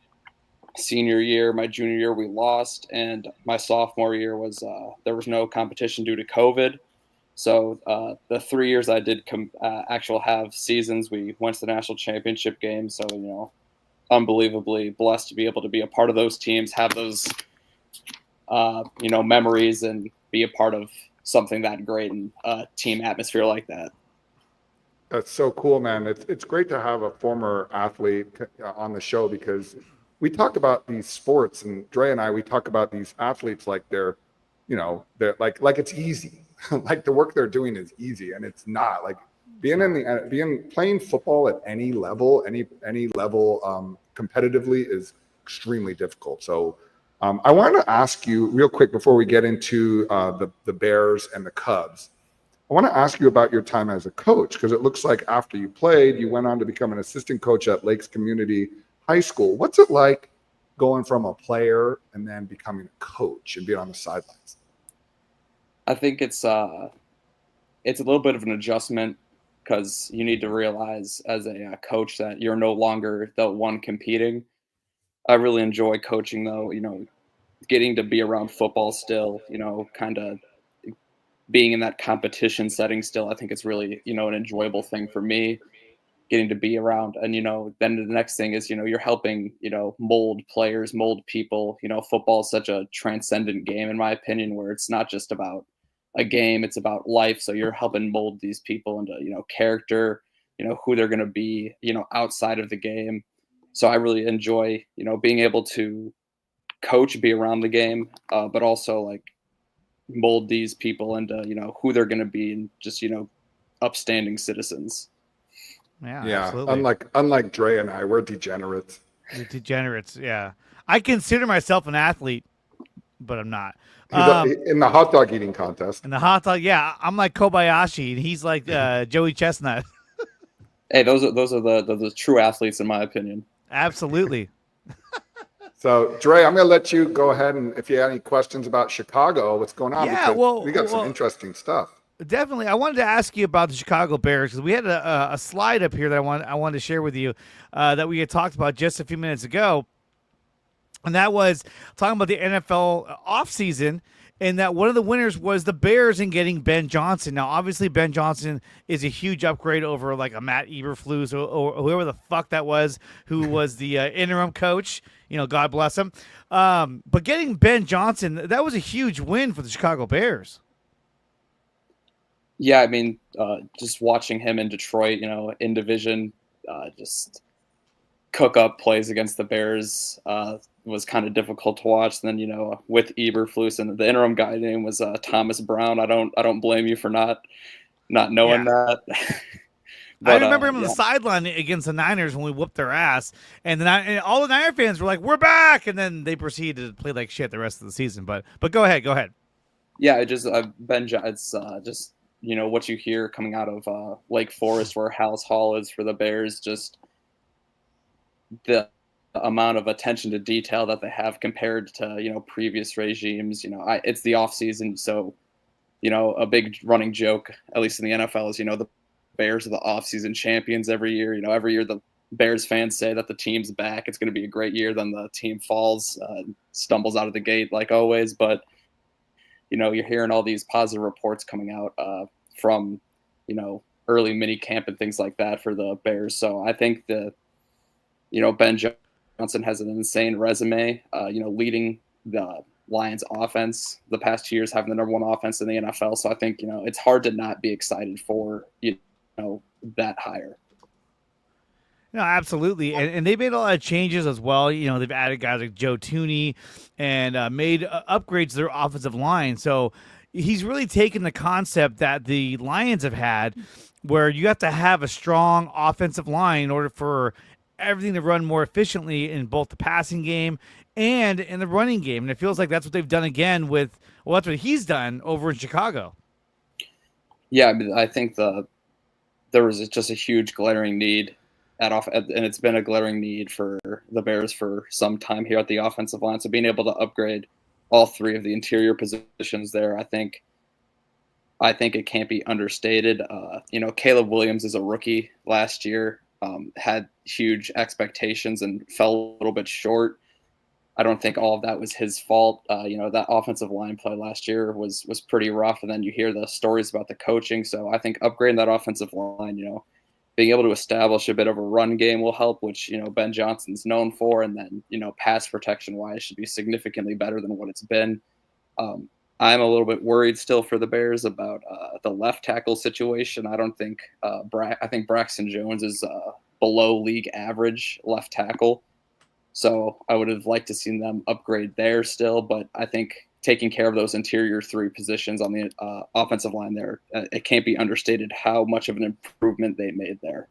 senior year. My junior year we lost, and my sophomore year was there was no competition due to COVID. So the 3 years I did actual have seasons, we went to the national championship game. So unbelievably blessed to be able to be a part of those teams, have those memories, and be a part of something that great and team atmosphere like that. That's so cool, man. It's great to have a former athlete on the show because we talk about these sports, and Dre and I, we talk about these athletes like they're like it's easy. Like the work they're doing is easy, and it's not. Like playing football at any level competitively is extremely difficult. So I want to ask you real quick before we get into the Bears and the Cubs. I want to ask you about your time as a coach, because it looks like after you played, you went on to become an assistant coach at Lakes Community High School. What's it like going from a player and then becoming a coach and being on the sidelines? I think it's a little bit of an adjustment, because you need to realize as a coach that you're no longer the one competing. I really enjoy coaching, though, getting to be around football still, kind of being in that competition setting still. I think it's really, an enjoyable thing for me, getting to be around. And, then the next thing is, you're helping, mold players, mold people. Football is such a transcendent game, in my opinion, where it's not just about a game, it's about life. So you're helping mold these people into, character, who they're going to be, outside of the game. So I really enjoy, being able to coach, be around the game, but also like mold these people into, who they're going to be, and just, upstanding citizens. Yeah, absolutely. Unlike Dre and I, we're degenerates. We're degenerates, yeah. I consider myself an athlete, but I'm not. In the hot dog eating contest. In the hot dog, yeah. I'm like Kobayashi, and he's like Joey Chestnut. Hey, those are the true athletes, in my opinion. Absolutely. So, Dre, I'm going to let you go ahead, and if you have any questions about Chicago, what's going on? Yeah, we got some interesting stuff. Definitely. I wanted to ask you about the Chicago Bears, because we had a slide up here that I wanted to share with you that we had talked about just a few minutes ago. And that was talking about the NFL offseason and that one of the winners was the Bears in getting Ben Johnson. Now, obviously, Ben Johnson is a huge upgrade over like a Matt Eberflus or whoever the fuck that was, who was the interim coach. God bless him. But getting Ben Johnson, that was a huge win for the Chicago Bears. Yeah, I mean, just watching him in Detroit, in division, just cook up plays against the Bears was kind of difficult to watch. Then, with Eberflus and the interim guy name was Thomas Brown. I don't blame you for not knowing that. But, I remember him on the sideline against the Niners when we whooped their ass, and then all the Niner fans were like, "We're back!" And then they proceeded to play like shit the rest of the season. But go ahead. Yeah, it just Ben. It's just what you hear coming out of Lake Forest, where House Hall is for the Bears. Just the amount of attention to detail that they have compared to previous regimes. It's the off season, so a big running joke, at least in the NFL, is the Bears are the off-season champions every year. Every year the Bears fans say that the team's back. It's going to be a great year. Then the team falls, stumbles out of the gate like always. But, you're hearing all these positive reports coming out from, early mini camp and things like that for the Bears. So I think that, Ben Johnson has an insane resume, leading the Lions offense the past 2 years, having the number one offense in the NFL. So I think, it's hard to not be excited for, that higher. No, absolutely. And they made a lot of changes as well. They've added guys like Joe Thuney and made upgrades to their offensive line. So he's really taken the concept that the Lions have had where you have to have a strong offensive line in order for everything to run more efficiently in both the passing game and in the running game. And it feels like that's what they've done again that's what he's done over in Chicago. Yeah, I think there was just a huge glaring need and it's been a glaring need for the Bears for some time here at the offensive line. So being able to upgrade all three of the interior positions there, I think it can't be understated. Caleb Williams is a rookie last year, had huge expectations and fell a little bit short. I don't think all of that was his fault. That offensive line play last year was pretty rough. And then you hear the stories about the coaching. So I think upgrading that offensive line, being able to establish a bit of a run game will help, which, Ben Johnson's known for. And then, pass protection wise should be significantly better than what it's been. I'm a little bit worried still for the Bears about the left tackle situation. I don't think I think Braxton Jones is below league average left tackle. So I would have liked to see them upgrade there still, but I think taking care of those interior three positions on the offensive line there, it can't be understated how much of an improvement they made there.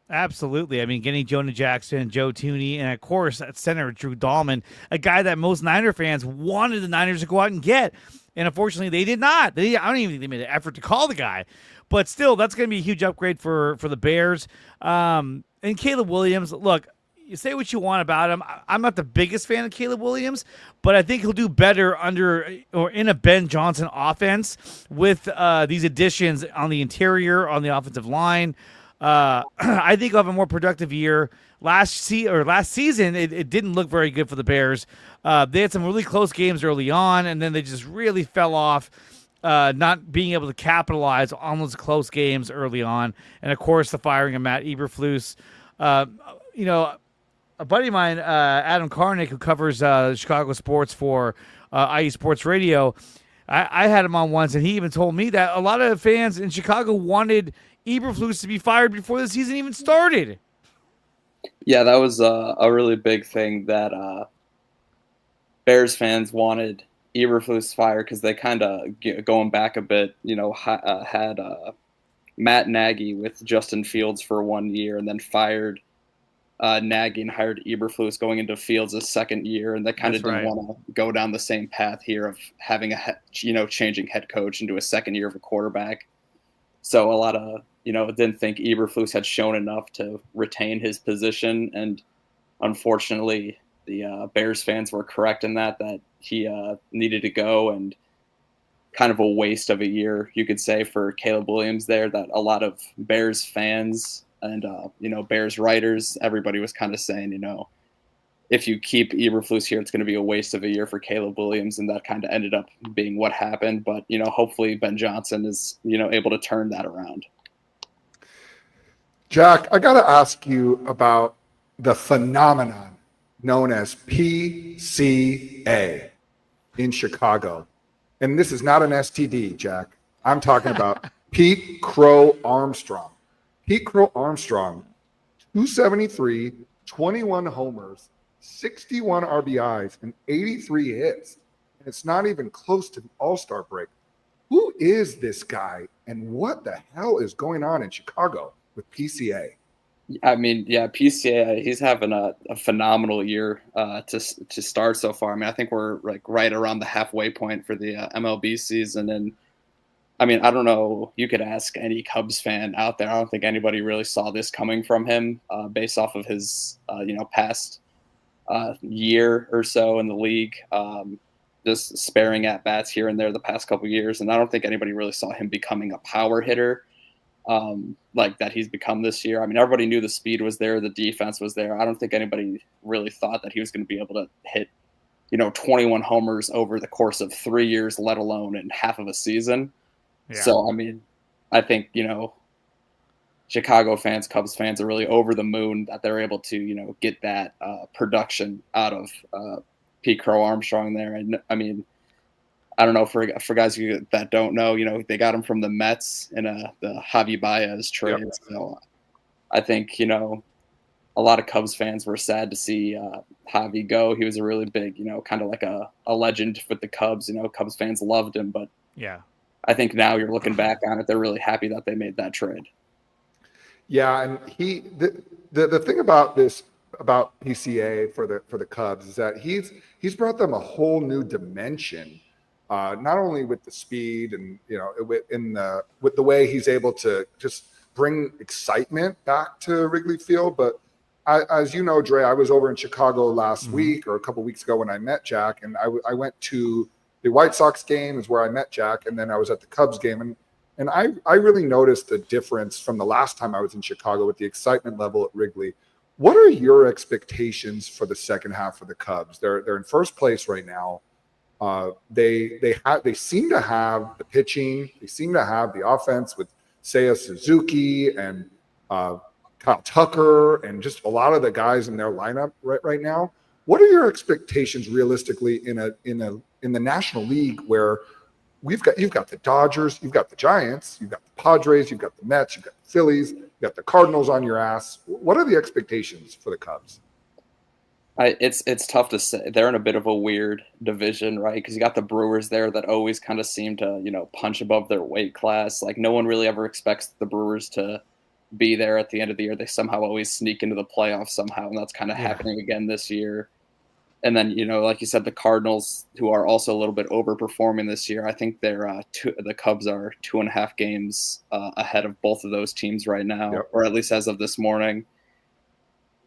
Absolutely. I mean, getting Jonah Jackson, Joe Thuney, and of course at center, Drew Dahlman, a guy that most Niner fans wanted the Niners to go out and get. And unfortunately, they did not. I don't even think they made an effort to call the guy. But still, that's going to be a huge upgrade for the Bears. And Caleb Williams, look, you say what you want about him. I'm not the biggest fan of Caleb Williams, but I think he'll do better under or in a Ben Johnson offense with these additions on the interior, on the offensive line. I think he'll have a more productive year. Last season, it didn't look very good for the Bears. They had some really close games early on, and then they just really fell off, not being able to capitalize on those close games early on. And, of course, the firing of Matt Eberflus. A buddy of mine, Adam Karnick, who covers Chicago sports for Aiyuk Sports Radio, I had him on once, and he even told me that a lot of fans in Chicago wanted Eberflus to be fired before the season even started. Yeah, that was a really big thing that Bears fans wanted Eberflus fired because they kind of, going back a bit, had Matt Nagy with Justin Fields for 1 year and then fired Nagy and hired Eberflus going into Fields' second year, and they kind of didn't want to go down the same path here of having changing head coach into a second year of a quarterback. So a lot of didn't think Eberflus had shown enough to retain his position, and unfortunately, the Bears fans were correct in that he needed to go, and kind of a waste of a year, you could say, for Caleb Williams there. That a lot of Bears fans and Bears writers, everybody was kind of saying, if you keep Eberflus here, it's going to be a waste of a year for Caleb Williams, and that kind of ended up being what happened. But, hopefully Ben Johnson is, able to turn that around. Jack, I got to ask you about the phenomenon known as PCA in Chicago. And this is not an STD, Jack. I'm talking about Pete Crow Armstrong. Pete Crow Armstrong, 273, 21 homers, 61 RBIs, and 83 hits. And it's not even close to the All-Star break. Who is this guy, and what the hell is going on in Chicago with PCA? I mean, yeah, PCA, he's having a phenomenal year to start so far. I mean, I think we're like right around the halfway point for the MLB season. And I mean, I don't know. You could ask any Cubs fan out there. I don't think anybody really saw this coming from him based off of his, past year or so in the league, just sparing at bats here and there the past couple of years. And I don't think anybody really saw him becoming a power hitter like that he's become this year. I mean, everybody knew the speed was there, the defense was there. I don't think anybody really thought that he was going to be able to hit, 21 homers over the course of 3 years, let alone in half of a season. Yeah. So, I mean, I think, Chicago fans, Cubs fans are really over the moon that they're able to, get that production out of Pete Crow Armstrong there. And I mean, I don't know, for guys that don't know, they got him from the Mets in the Javi Baez trade. Yep. So I think, a lot of Cubs fans were sad to see Javi go. He was a really big, kind of like a legend with the Cubs. Cubs fans loved him. But yeah, I think now you're looking back on it, they're really happy that they made that trade. Yeah, and the thing about PCA for the Cubs is that he's brought them a whole new dimension. Not only with the speed and with the way he's able to just bring excitement back to Wrigley Field, but as you know, Dre, I was over in Chicago last week or a couple weeks ago when I met Jack, and I went to the White Sox game is where I met Jack, and then I was at the Cubs game, and I really noticed a difference from the last time I was in Chicago with the excitement level at Wrigley. What are your expectations for the second half of the Cubs? They're in first place right now. They seem to have the pitching. They seem to have the offense with Seiya Suzuki and Kyle Tucker and just a lot of the guys in their lineup right now. What are your expectations realistically in the National League where you've got the Dodgers, you've got the Giants, you've got the Padres, you've got the Mets, you've got the Phillies, you've got the Cardinals on your ass. What are the expectations for the Cubs? It's tough to say. They're in a bit of a weird division, right? Because you got the Brewers there that always kind of seem to, punch above their weight class. Like no one really ever expects the Brewers to be there at the end of the year. They somehow always sneak into the playoffs somehow, and that's kind of happening again this year. And then, like you said, the Cardinals, who are also a little bit overperforming this year. I think the Cubs are 2.5 games ahead of both of those teams right now, or at least as of this morning.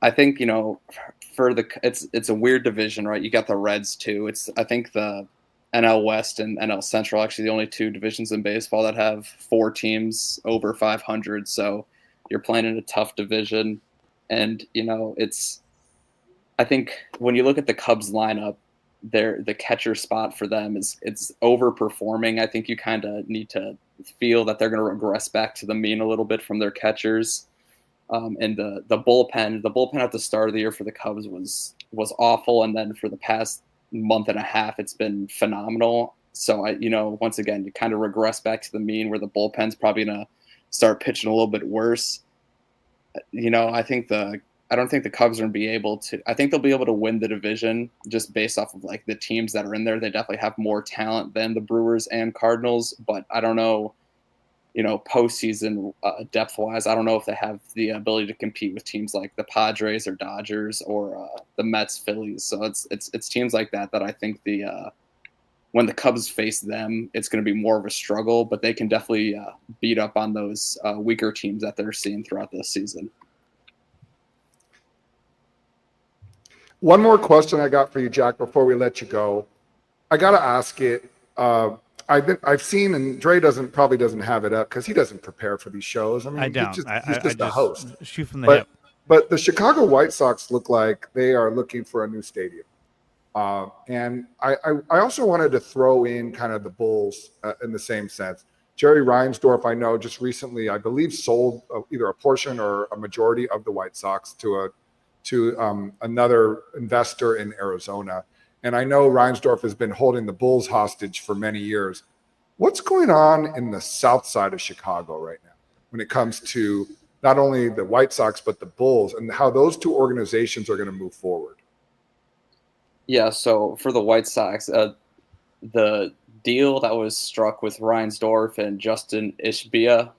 I think, it's a weird division, right? You got the Reds too. I think the NL West and NL Central, actually the only two divisions in baseball that have 4 teams over 500. So you're playing in a tough division. And, I think when you look at the Cubs lineup, the catcher spot for them it's overperforming. I think you kind of need to feel that they're going to regress back to the mean a little bit from their catchers. And the bullpen at the start of the year for the Cubs was awful, and then for the past month and a half, it's been phenomenal. So once again, you kind of regress back to the mean where the bullpen's probably gonna start pitching a little bit worse. I don't think the Cubs are gonna be able to. I think they'll be able to win the division just based off of like the teams that are in there. They definitely have more talent than the Brewers and Cardinals, but I don't know. Postseason depth-wise, I don't know if they have the ability to compete with teams like the Padres or Dodgers or the Mets, Phillies. So it's teams like that I think when the Cubs face them, it's going to be more of a struggle, but they can definitely beat up on those weaker teams that they're seeing throughout this season. One more question I got for you, Jack, before we let you go. I got to ask it. I've seen, and Dre probably doesn't have it up because he doesn't prepare for these shows. I mean, I don't. He's just a host. Shoot from the hip. But the Chicago White Sox look like they are looking for a new stadium. And I also wanted to throw in kind of the Bulls in the same sense. Jerry Reinsdorf, I know, just recently, I believe, sold either a portion or a majority of the White Sox to another investor in Arizona. And I know Reinsdorf has been holding the Bulls hostage for many years. What's going on in the south side of Chicago right now when it comes to not only the White Sox, but the Bulls, and how those two organizations are going to move forward? Yeah, so for the White Sox, the deal that was struck with Reinsdorf and Justin Ishbia,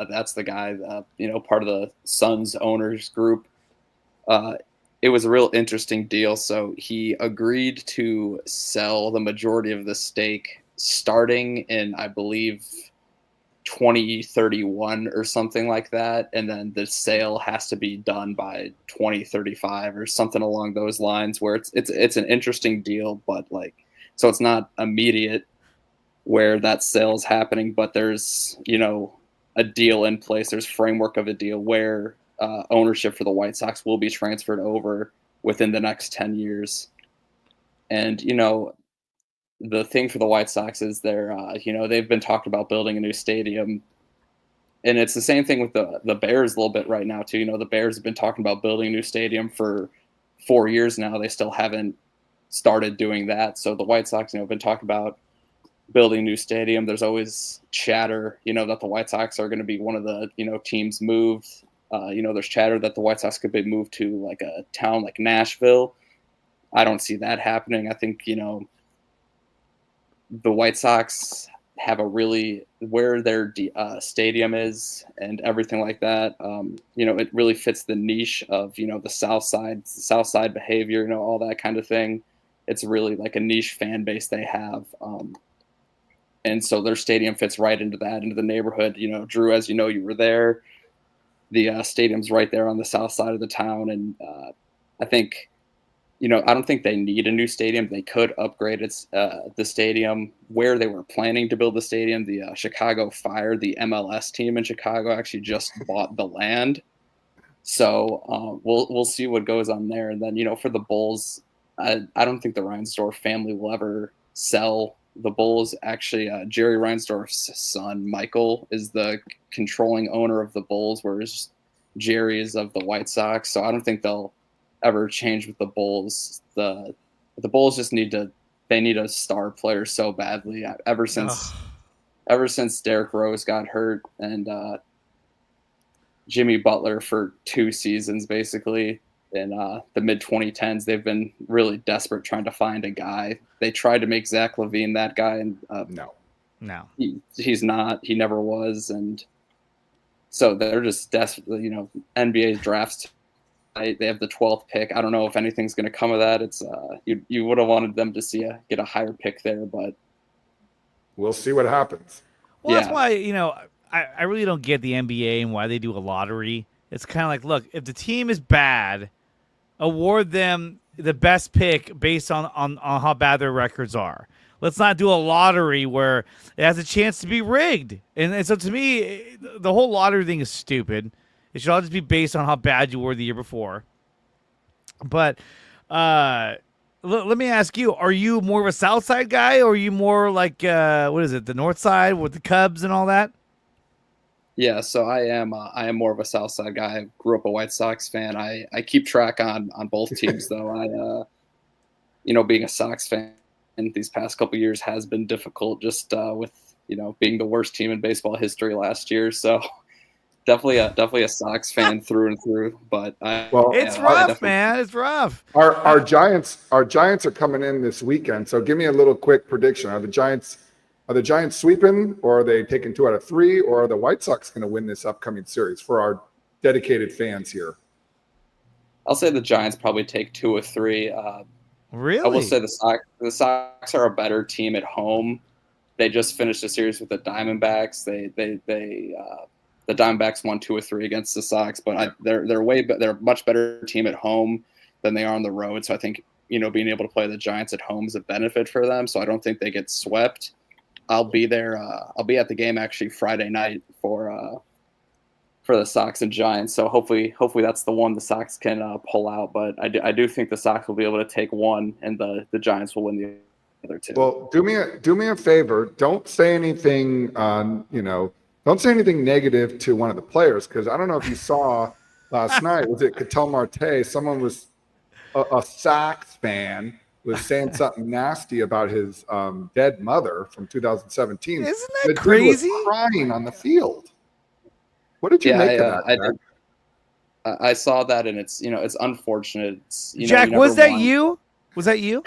that's the guy that, part of the Suns owners group. It was a real interesting deal. So he agreed to sell the majority of the stake starting in, I believe, 2031 or something like that, and then the sale has to be done by 2035 or something along those lines, where it's an interesting deal, but so it's not immediate where that sale's happening, but there's a deal in place, there's framework of a deal where ownership for the White Sox will be transferred over within the next 10 years. And the thing for the White Sox is they've been talking about building a new stadium, and it's the same thing with the Bears a little bit right now too. The Bears have been talking about building a new stadium for 4 years now. They still haven't started doing that. So the White Sox, have been talking about building a new stadium. There's always chatter, that the White Sox are going to be one of the, teams moved. There's chatter that the White Sox could be moved to like a town like Nashville. I don't see that happening. I think, the White Sox have where their stadium is and everything like that. It really fits the niche of, the South Side behavior, all that kind of thing. It's really like a niche fan base they have. And so their stadium fits right into the neighborhood. Drew, as you know, you were there. The stadium's right there on the south side of the town. And I think, I don't think they need a new stadium. They could upgrade the stadium where they were planning to build the stadium. The Chicago Fire, the MLS team in Chicago, actually just bought the land. So we'll see what goes on there. And then, for the Bulls, I don't think the Reinsdorf family will ever sell the Bulls. Actually, Jerry Reinsdorf's son, Michael, is the controlling owner of the Bulls, whereas Jerry is of the White Sox. So I don't think they'll ever change with the Bulls. The Bulls just need a star player so badly. Ever since Derrick Rose got hurt and Jimmy Butler for 2 seasons, basically in the mid 2010s, they've been really desperate trying to find a guy. They tried to make Zach LaVine that guy, and no, he's not. He never was, and so they're just desperate. NBA drafts. They have the 12th pick. I don't know if anything's going to come of that. It's you would have wanted them to get a higher pick there, but we'll see what happens. Well, that's why I really don't get the NBA and why they do a lottery. It's kind of like, look, if the team is bad, award them the best pick based on how bad their records are. Let's not do a lottery where it has a chance to be rigged. And so to me, the whole lottery thing is stupid. It should all just be based on how bad you were the year before. But let me ask you, are you more of a South Side guy, or are you more like, the North Side with the Cubs and all that? Yeah, so I am more of a South Side guy. I grew up a White Sox fan. I keep track on both teams, though. Being a Sox fan in these past couple of years has been difficult, just with being the worst team in baseball history last year. So definitely a Sox fan through and through. But it's rough, man. It's rough. Our Giants are coming in this weekend. So give me a little quick prediction. Are the Giants sweeping, or are they taking 2 out of 3, or are the White Sox going to win this upcoming series for our dedicated fans here? I'll say the Giants probably take 2 or 3. Really? I will say the Sox are a better team at home. They just finished a series with the Diamondbacks. The Diamondbacks won 2 or 3 against the Sox, but they're a much better team at home than they are on the road. So I think being able to play the Giants at home is a benefit for them. So I don't think they get swept. I'll be there. I'll be at the game actually Friday night for for the Sox and Giants. So hopefully that's the one the Sox can pull out. But I do think the Sox will be able to take one, and the Giants will win the other two. Well, do me a favor. Don't say anything don't say anything negative to one of the players, because I don't know if you saw last night. Was it Ketel Marte? Someone was a Sox fan was saying something nasty about his dead mother from 2017. Isn't that the dude crazy? was crying on the field. What did you make of that? I saw that, and it's it's unfortunate. Jack, was that you? Was that you?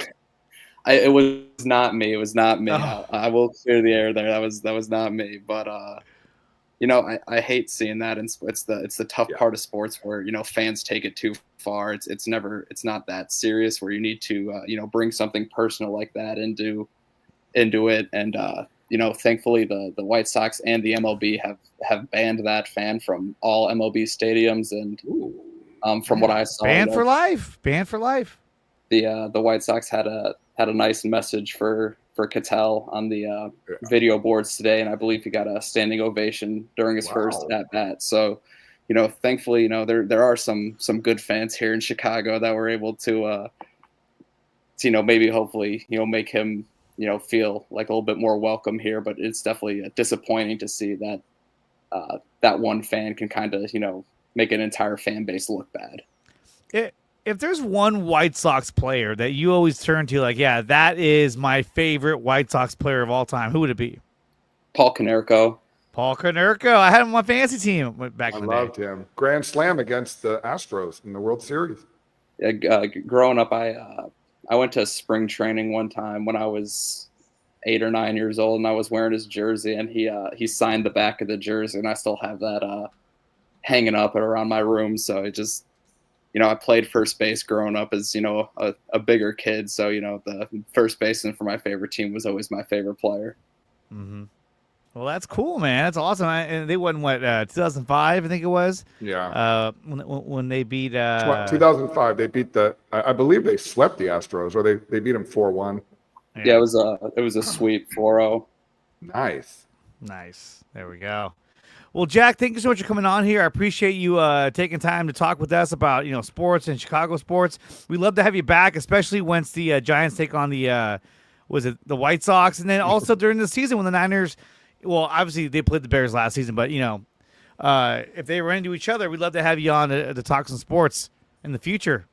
It was not me. It was not me. Oh. I will clear the air there. That was not me. But I hate seeing that, and it's the tough part of sports where fans take it too far. It's not that serious where you need to bring something personal like that into it. And thankfully the White Sox and the MLB have banned that fan from all MLB stadiums. And from what I saw, Banned for life. The White Sox had a nice message for Ketel on the video boards today, and I believe he got a standing ovation during his first at bat. So, thankfully, there are some good fans here in Chicago that were able to maybe hopefully make him feel like a little bit more welcome here. But it's definitely disappointing to see that that one fan can kind of make an entire fan base look bad. If there's one White Sox player that you always turn to, like, yeah, that is my favorite White Sox player of all time, who would it be? Paul Konerko. I had him on my fantasy team back in the day. I loved him. Grand slam against the Astros in the World Series. Yeah, growing up, I went to spring training one time when I was 8 or 9 years old, and I was wearing his jersey, and he signed the back of the jersey, and I still have that hanging up around my room. So it just I played first base growing up as, a bigger kid. So, the first baseman for my favorite team was always my favorite player. Mm-hmm. Well, that's cool, man. That's awesome. And they won, 2005, I think it was? Yeah. When they beat... 2005, they beat I believe they swept the Astros, or they beat them 4-1. Yeah, it was a sweep 4-0. Nice. There we go. Well, Jack, thank you so much for coming on here. I appreciate you taking time to talk with us about sports and Chicago sports. We'd love to have you back, especially once the Giants take on the White Sox, and then also during the season when the Niners. Well, obviously they played the Bears last season, but if they ran into each other, we'd love to have you on to talk some sports in the future.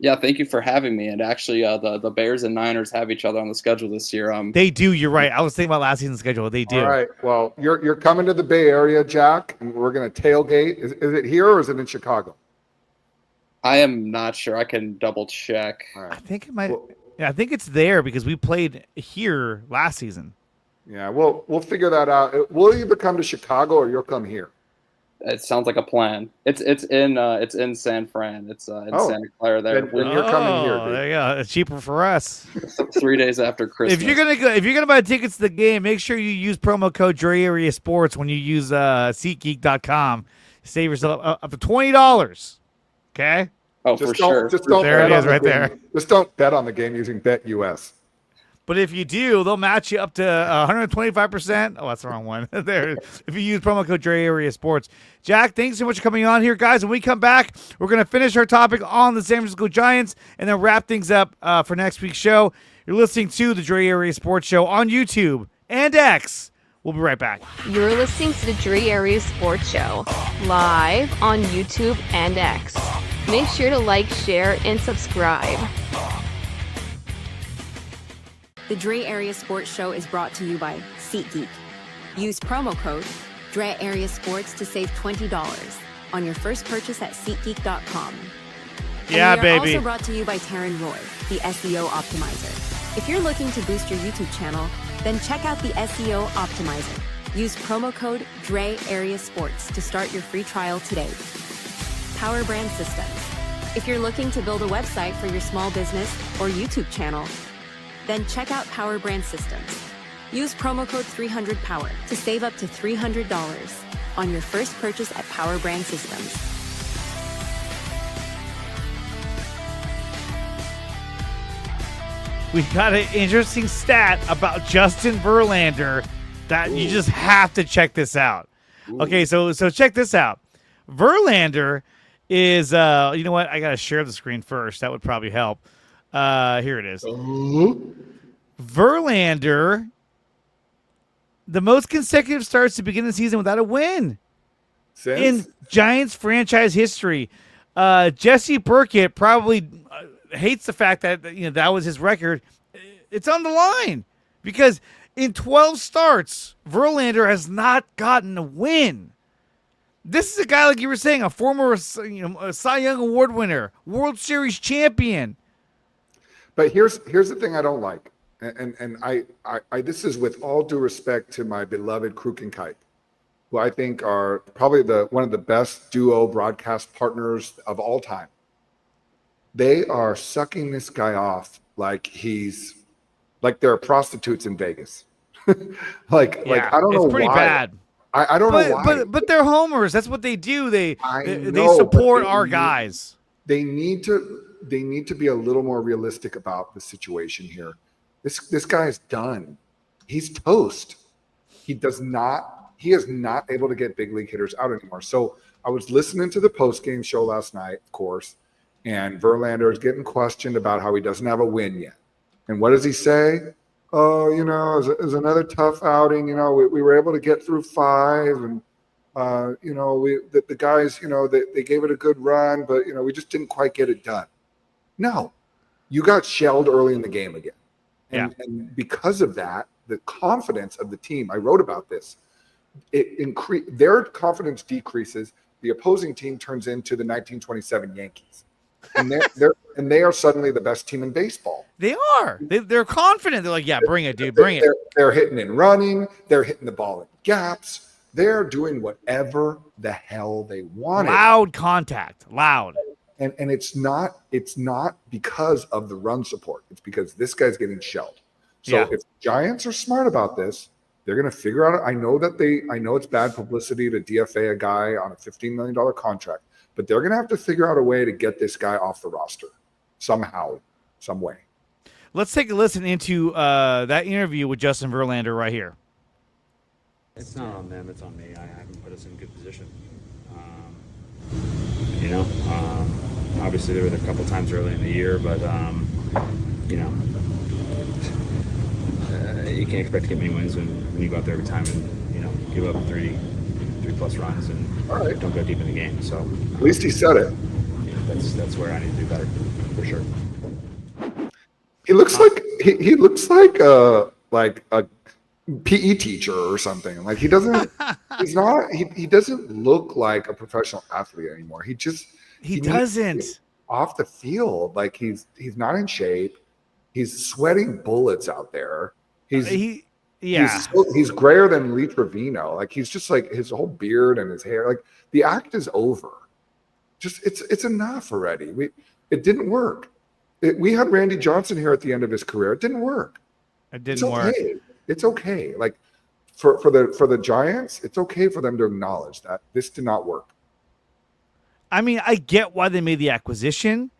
Yeah, thank you for having me. And actually, the Bears and Niners have each other on the schedule this year. They do. You're right. I was thinking about last season's schedule. They do. All right. Well, you're coming to the Bay Area, Jack, and we're going to tailgate. Is it here or is it in Chicago? I am not sure. I can double check. Right. I think it might. I think it's there because we played here last season. Yeah, we'll figure that out. We'll either come to Chicago or you'll come here. It sounds like a plan. It's in San Fran. It's in Santa Clara there. Then you're coming here, dude. There you go. It's cheaper for us. 3 days after Christmas. If you're gonna buy tickets to the game, make sure you use promo code DreArea Sports when you use SeatGeek.com. Save yourself up to $20. Okay. Oh, for sure. There it is, right there. Just don't bet on the game using BetUS. But if you do, they'll match you up to 125%. Oh, that's the wrong one. There. If you use promo code DreArea Sports. Jack, thanks so much for coming on here, guys. When we come back, we're going to finish our topic on the San Francisco Giants and then wrap things up for next week's show. You're listening to the DreArea Sports Show on YouTube and X. We'll be right back. You're listening to the DreArea Sports Show, live on YouTube and X. Make sure to like, share, and subscribe. The DreArea Sports Show is brought to you by SeatGeek. Use promo code DreArea Sports to save $20 on your first purchase at SeatGeek.com. Yeah, and we are baby. Also brought to you by Taryn Roy, the SEO Optimizer. If you're looking to boost your YouTube channel, then check out the SEO Optimizer. Use promo code DreArea Sports to start your free trial today. PowerBrandSystems. If you're looking to build a website for your small business or YouTube channel, then check out PowerBrandSystems. Use promo code 300POWER to save up to $300 on your first purchase at PowerBrandSystems. We got an interesting stat about Justin Verlander that you just have to check this out. Okay, so check this out. Verlander is you know what? I gotta share the screen first. That would probably help. Here it is. Verlander, the most consecutive starts to begin the season without a win in Giants franchise history. Jesse Burkett probably hates the fact that that was his record. It's on the line because in 12 starts, Verlander has not gotten a win. This is a guy, like you were saying, a former a Cy Young Award winner, World Series champion. But here's the thing I don't like, and I this is with all due respect to my beloved Kruk and Kite, who I think are probably one of the best duo broadcast partners of all time. They are sucking this guy off like they're prostitutes in Vegas. like I don't know why. It's pretty bad. I don't know why. But they're homers. That's what they do. They know, support our guys. They need to be a little more realistic about the situation here. This guy is done. He's toast. He is not able to get big league hitters out anymore. So I was listening to the post-game show last night, of course, and Verlander is getting questioned about how he doesn't have a win yet. And what does he say? Oh, it was another tough outing. We were able to get through 5, and the guys, they gave it a good run, but we just didn't quite get it done. No, you got shelled early in the game again, and because of that, the confidence of the team. I wrote about this. Their confidence decreases. The opposing team turns into the 1927 Yankees. And they are suddenly the best team in baseball. They are. They're confident. They're like, yeah, bring it, dude, bring it. They're hitting and running. They're hitting the ball in gaps. They're doing whatever the hell they want. Loud contact, loud. And it's not because of the run support. It's because this guy's getting shelled. So if the Giants are smart about this, they're going to figure out. I know it's bad publicity to DFA a guy on a $15 million contract. But they're going to have to figure out a way to get this guy off the roster somehow, some way. Let's take a listen into that interview with Justin Verlander right here. It's not on them, it's on me. I haven't put us in a good position. Obviously there were a couple times early in the year, but, you can't expect to get many wins when you go out there every time and, give up 3+ runs and don't go deep in the game. So at least he said it. That's where I need to do better, for sure. He looks like a PE teacher or something. Like he doesn't look like a professional athlete anymore. He doesn't off the field. Like he's not in shape. He's sweating bullets out there. He's grayer than Lee Trevino. Like he's just like his whole beard and his hair. Like the act is over. Just it's enough already. It didn't work. We had Randy Johnson here at the end of his career. It didn't work. It's okay. It's okay. Like for the Giants, it's okay for them to acknowledge that this did not work. I mean, I get why they made the acquisition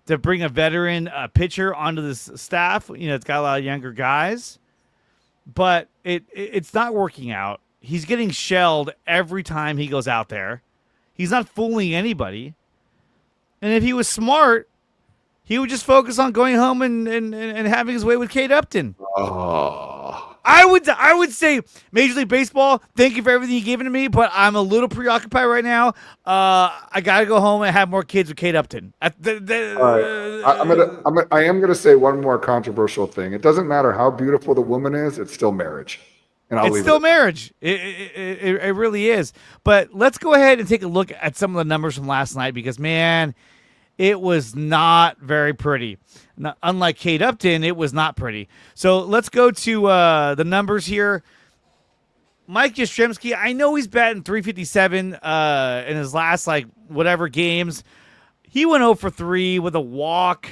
to bring a veteran pitcher onto this staff. It's got a lot of younger guys, but it's not working out. He's getting shelled every time he goes out there. He's not fooling anybody. And if he was smart, he would just focus on going home and having his way with Kate Upton. Oh. I would say, Major League Baseball, thank you for everything you've given to me, but I'm a little preoccupied right now. I gotta go home and have more kids with Kate Upton. All right. I am gonna say one more controversial thing. It doesn't matter how beautiful the woman is; it's still marriage. And it's still marriage. It really is. But let's go ahead and take a look at some of the numbers from last night because, man, it was not very pretty. Unlike Kate Upton, it was not pretty. So let's go to the numbers here. Mike Yastrzemski, I know he's batting .357 in his last, whatever games. He went 0 for 3 with a walk.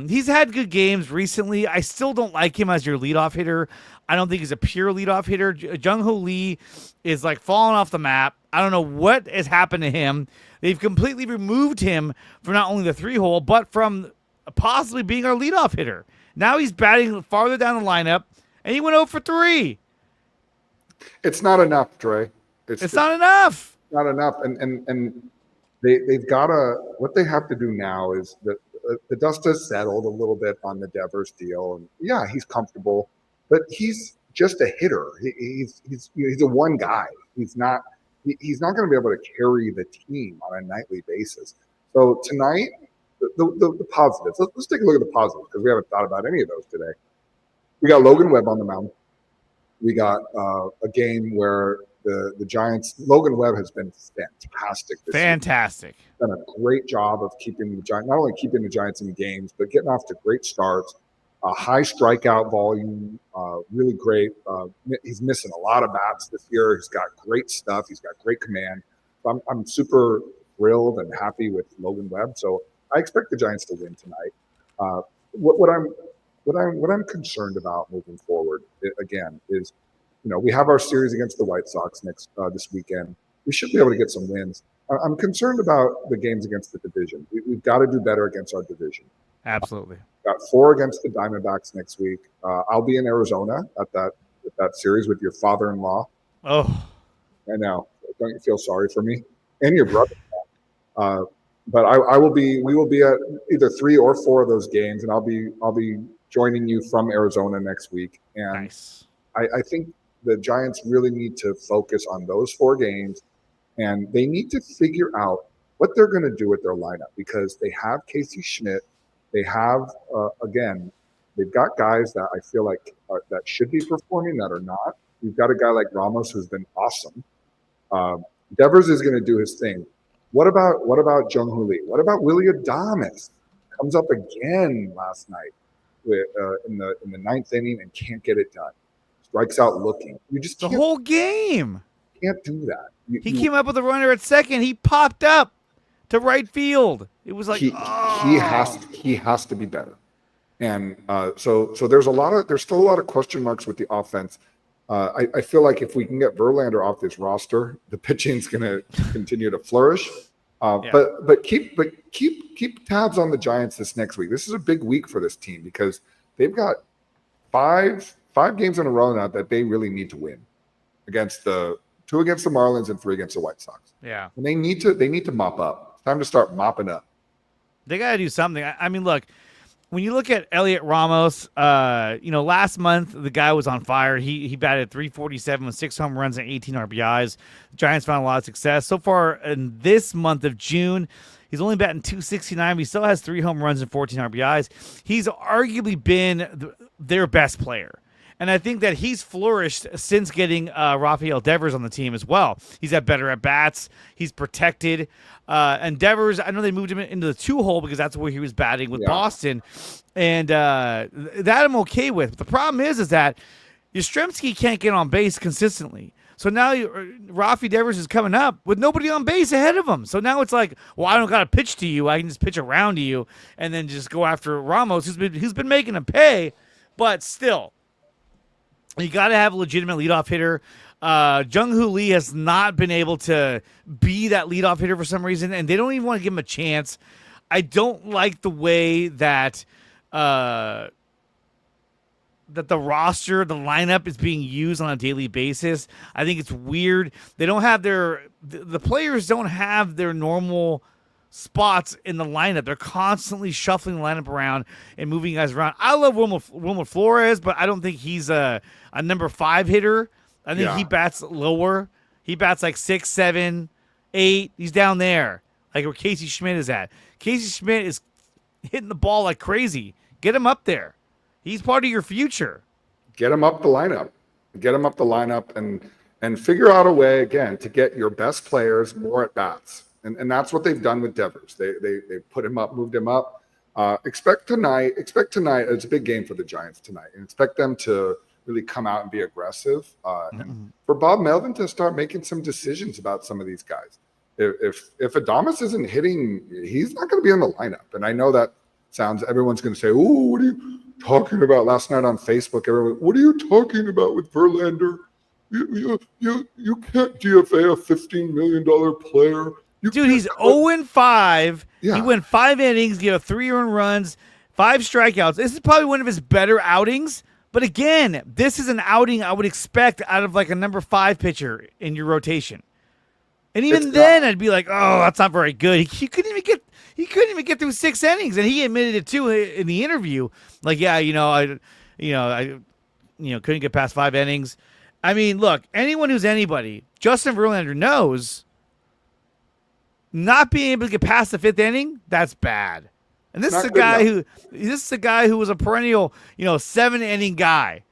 He's had good games recently. I still don't like him as your leadoff hitter. I don't think he's a pure leadoff hitter. Jung-Ho Lee is falling off the map. I don't know what has happened to him. They've completely removed him from not only the 3-hole, but from possibly being our leadoff hitter. Now he's batting farther down the lineup, and he went 0 for 3. It's not enough, Dre. It's not enough. Not enough. And they've got to, what they have to do now is that the dust has settled a little bit on the Devers deal. And yeah, he's comfortable, but he's just a hitter. He's a one guy. He's not going to be able to carry the team on a nightly basis. So tonight, the positives. Let's take a look at the positives because we haven't thought about any of those today. We got Logan Webb on the mound. We got a game where the Giants, Logan Webb has been fantastic this Fantastic. season. Done a great job of keeping the Giants, not only keeping the Giants in games, but getting off to great starts. High strikeout volume, really great. He's missing a lot of bats this year. He's got great stuff. He's got great command. So I'm super thrilled and happy with Logan Webb. So I expect the Giants to win tonight. What I'm concerned about moving forward again is, we have our series against the White Sox this weekend. We should be able to get some wins. I'm concerned about the games against the division. We've got to do better against our division. Absolutely. Got 4 against the Diamondbacks next week. I'll be in Arizona at that series with your father-in-law. Oh, I know. Don't you feel sorry for me and your brother? But we will be at either 3 or 4 of those games, and I'll be joining you from Arizona next week. And nice. I think the Giants really need to focus on those 4 games, and they need to figure out what they're going to do with their lineup because they have Casey Schmidt. They have, again, they've got guys that I feel like that should be performing that are not. You've got a guy like Ramos who's been awesome. Devers is going to do his thing. What about Jung-Hoo Lee? What about Willie Adames? Comes up again last night in the 9th inning and can't get it done. Strikes out looking. You just the whole game. Can't do that. He came up with a runner at second. He popped up to right field. It was like he has to be better. And so there's still a lot of question marks with the offense. I feel like if we can get Verlander off this roster, the pitching's going to continue to flourish. But keep tabs on the Giants this next week. This is a big week for this team because they've got five games in a row now that they really need to win against 2 against the Marlins and 3 against the White Sox. Yeah, and they need to mop up. It's time to start mopping up. They got to do something. I mean, look. When you look at Elliot Ramos, last month the guy was on fire. He batted .347 with 6 home runs and 18 RBIs. The Giants found a lot of success. So far in this month of June, he's only batting .269, but he still has 3 home runs and 14 RBIs. He's arguably been their best player. And I think that he's flourished since getting Rafael Devers on the team as well. He's had better at-bats. He's protected. And Devers, I know they moved him into the 2-hole because that's where he was batting with Boston. And that I'm okay with. But the problem is that Yastrzemski can't get on base consistently. So now Rafi Devers is coming up with nobody on base ahead of him. So now it's like, well, I don't got to pitch to you. I can just pitch around you and then just go after Ramos, who's been making him pay. But still, you got to have a legitimate leadoff hitter. Jung-Hoo Lee has not been able to be that leadoff hitter for some reason, and they don't even want to give him a chance. I don't like the way that the roster, the lineup is being used on a daily basis. I think it's weird. They don't have the players don't have their normal spots in the lineup. They're constantly shuffling the lineup around and moving guys around. I love Wilmer Flores, but I don't think he's a number 5 hitter. I think he bats lower. He bats like 6, 7, 8. He's down there, like where Casey Schmidt is at. Casey Schmidt is hitting the ball like crazy. Get him up there. He's part of your future. Get him up the lineup. Get him up the lineup and figure out a way, again, to get your best players more at bats. And that's what they've done with Devers. They put him up, moved him up. Expect tonight. It's a big game for the Giants tonight. And expect them to really come out and be aggressive. And for Bob Melvin to start making some decisions about some of these guys. If Adames isn't hitting, he's not going to be in the lineup. And I know that everyone's going to say, "Oh, what are you talking about?" Last night on Facebook, everyone, "What are you talking about with Verlander? You can't DFA a $15 million player." Dude, he's 0-5. Yeah. He went 5 innings, 3 earned runs, 5 strikeouts. This is probably one of his better outings, But again, this is an outing I would expect out of like a number 5 pitcher in your rotation. And even then, I'd be like, "Oh, that's not very good." He couldn't even get through 6 innings, and he admitted it too in the interview. Like, yeah, I couldn't get past 5 innings. I mean, look, anyone who's anybody, Justin Verlander knows not being able to get past the 5th inning, that's bad. And this is a guy who was a perennial, 7-inning guy,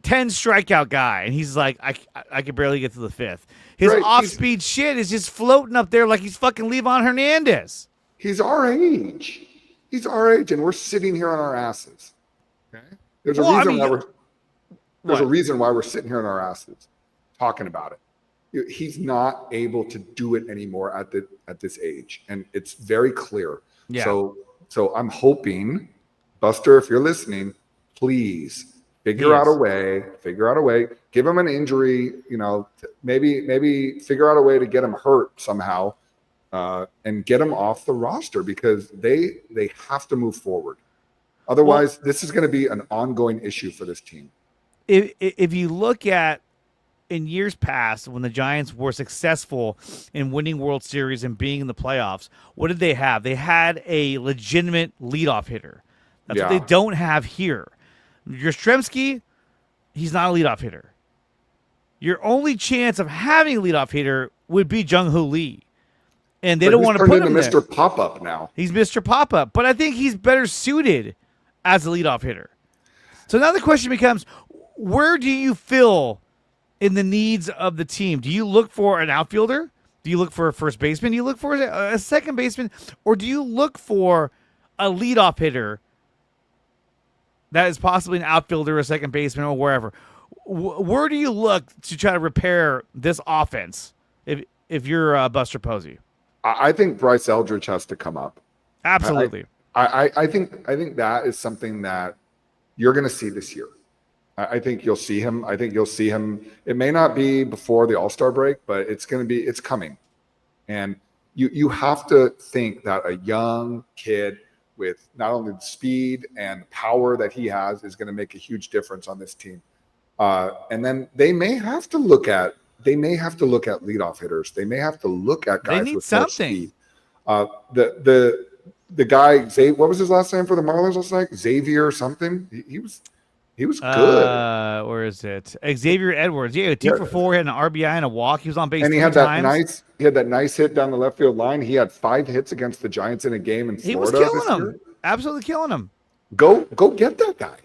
10 strikeout guy, and he's like, I could barely get to the 5th. His off-speed shit is just floating up there like he's fucking Levon Hernandez. He's our age. He's our age, and we're sitting here on our asses. Okay? There's a reason why we're sitting here on our asses talking about it. He's not able to do it anymore at this age, and it's very clear. Yeah. So I'm hoping, Buster, if you're listening, please figure out a way. Give him an injury, maybe figure out a way to get him hurt somehow, and get him off the roster, because they have to move forward. Otherwise, this is going to be an ongoing issue for this team. If you look at in years past when the Giants were successful in winning World Series and being in the playoffs, what did they have? They had a legitimate leadoff hitter. That's what they don't have here. Yastrzemski, he's not a leadoff hitter. Your only chance of having a leadoff hitter would be Jung-Hoo Lee. And they don't want to put him into Mr. Pop-Up now. He's Mr. Pop-Up. But I think he's better suited as a leadoff hitter. So now the question becomes, where do you fill in the needs of the team? Do you look for an outfielder? Do you look for a first baseman? Do you look for a second baseman? Or do you look for a leadoff hitter that is possibly an outfielder, a second baseman, or wherever? Where do you look to try to repair this offense if you're Buster Posey? I think Bryce Eldridge has to come up. Absolutely. I think that is something that you're going to see this year. I think you'll see him. It may not be before the All-Star break, but it's coming. And you have to think that a young kid with not only the speed and power that he has is going to make a huge difference on this team. And then they may have to look at leadoff hitters. They may have to look at guys with more speed. The guy, what was his last name for the Marlins last night? Xavier something. He was good. Where is it? Xavier Edwards. Yeah, 2 for 4, had an RBI and a walk. He was on base. And he 3 had times. He had that nice hit down the left field line. He had 5 hits against the Giants in a game in Florida. He was killing them. Absolutely killing them. Go get that guy.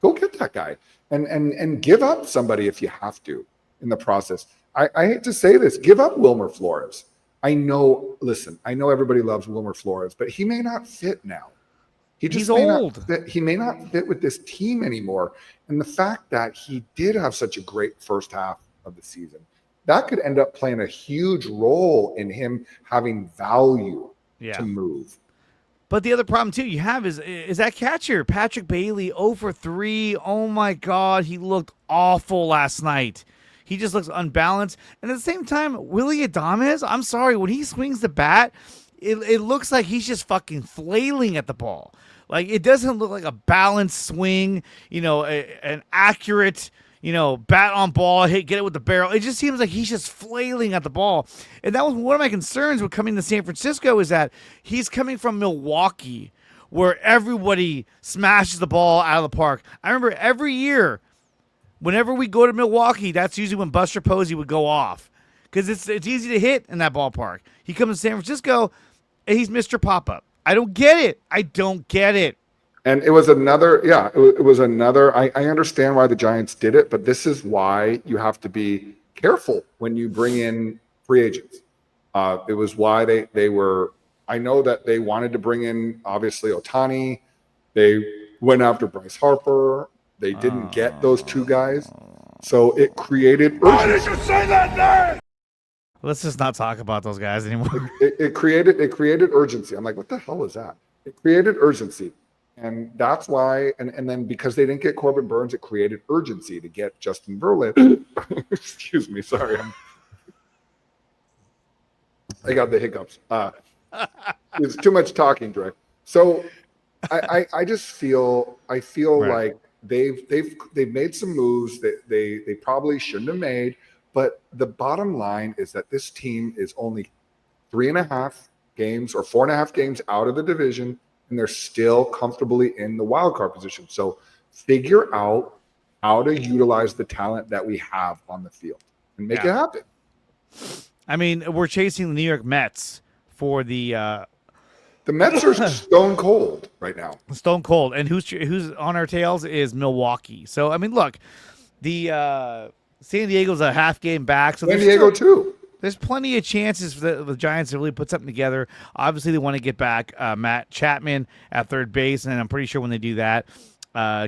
Go get that guy. And give up somebody if you have to in the process. I hate to say this. Give up Wilmer Flores. I know everybody loves Wilmer Flores, but he may not fit now. He's old. He may not fit with this team anymore. And the fact that he did have such a great first half of the season, that could end up playing a huge role in him having value to move. But the other problem, too, you have is that catcher, Patrick Bailey, 0 for 3. Oh, my God. He looked awful last night. He just looks unbalanced. And at the same time, Willie Adames, I'm sorry, when he swings the bat, it looks like he's just fucking flailing at the ball. Like, it doesn't look like a balanced swing, an accurate, bat on ball, get it with the barrel. It just seems like he's just flailing at the ball. And that was one of my concerns with coming to San Francisco, is that he's coming from Milwaukee, where everybody smashes the ball out of the park. I remember every year, whenever we go to Milwaukee, that's usually when Buster Posey would go off, because it's easy to hit in that ballpark. He comes to San Francisco, and he's Mr. Pop-Up. I don't get it. And it was another, I understand why the Giants did it, but this is why you have to be careful when you bring in free agents. It was why they were, I know that they wanted to bring in, obviously, Ohtani. They went after Bryce Harper. They didn't get those 2 guys. So it created urgency. Why did you say that name? Let's just not talk about those guys anymore. It created urgency. I'm like, what the hell is that? It created urgency. And that's why, and then because they didn't get Corbin Burns, it created urgency to get Justin Verlander. Excuse me, sorry. I got the hiccups. It's too much talking, Dre. So I just feel right. Like they've made some moves that they probably shouldn't have made. But the bottom line is that this team is only 3.5 games or 4.5 games out of the division, and they're still comfortably in the wild card position. So figure out how to utilize the talent that we have on the field and make it happen. I mean, we're chasing the New York Mets for the Mets are stone cold right now. Stone cold. And who's on our tails is Milwaukee. So, I mean, look, the San Diego's a half game back. So San Diego, too. There's plenty of chances for the Giants to really put something together. Obviously, they want to get back Matt Chapman at third base, and I'm pretty sure when they do that,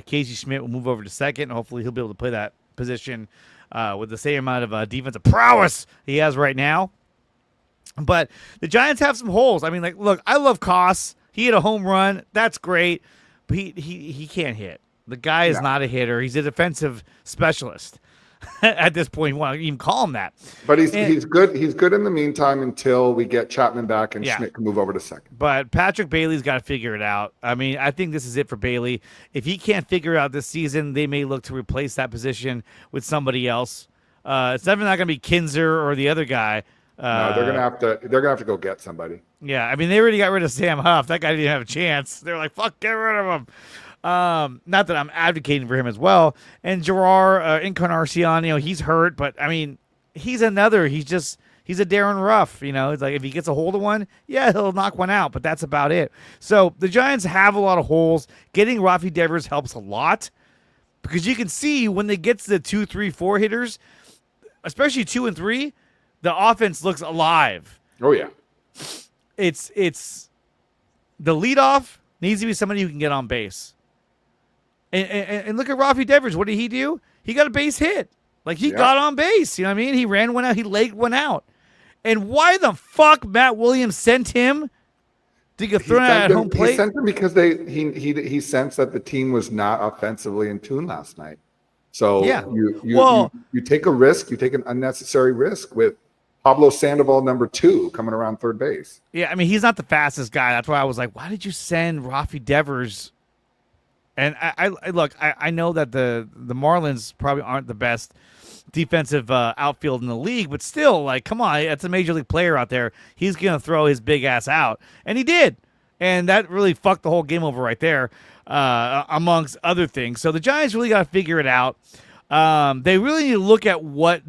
Casey Schmidt will move over to second, and hopefully he'll be able to play that position with the same amount of defensive prowess he has right now. But the Giants have some holes. I mean, like, look, I love Koss. He hit a home run. That's great. But he can't hit. The guy is not a hitter. He's a defensive specialist at this point. You want to even call him that. But he's good. He's good in the meantime until we get Chapman back and Schmidt can move over to second. But Patrick Bailey's got to figure it out. I mean, I think this is it for Bailey. If he can't figure it out this season, they may look to replace that position with somebody else. It's definitely not going to be Kinzer or the other guy. No, they're gonna have to go get somebody. Yeah, I mean, they already got rid of Sam Huff. That guy didn't have a chance. They're like, fuck, get rid of him. Not that I'm advocating for him as well. And Gerard Encarnacion, he's hurt, but I mean, he's a Darren Ruff. It's like if he gets a hold of one, he'll knock one out, but that's about it. So the Giants have a lot of holes. Getting Rafi Devers helps a lot because you can see when they get to the 2, 3, 4 hitters, especially 2 and 3. The offense looks alive. Oh, yeah. It's the leadoff needs to be somebody who can get on base. And look at Rafi Devers. What did he do? He got a base hit. Like, he got on base. You know what I mean? He ran one out. He legged one out. And why the fuck Matt Williams sent him to get thrown out at home plate? He sent him because he sensed that the team was not offensively in tune last night. So you take a risk. You take an unnecessary risk with Pablo Sandoval, number 2, coming around third base. Yeah, I mean, he's not the fastest guy. That's why I was like, why did you send Rafi Devers? And I know that the Marlins probably aren't the best defensive outfield in the league, but still, like, come on, that's a major league player out there. He's going to throw his big ass out. And he did. And that really fucked the whole game over right there, amongst other things. So the Giants really got to figure it out. They really need to look at what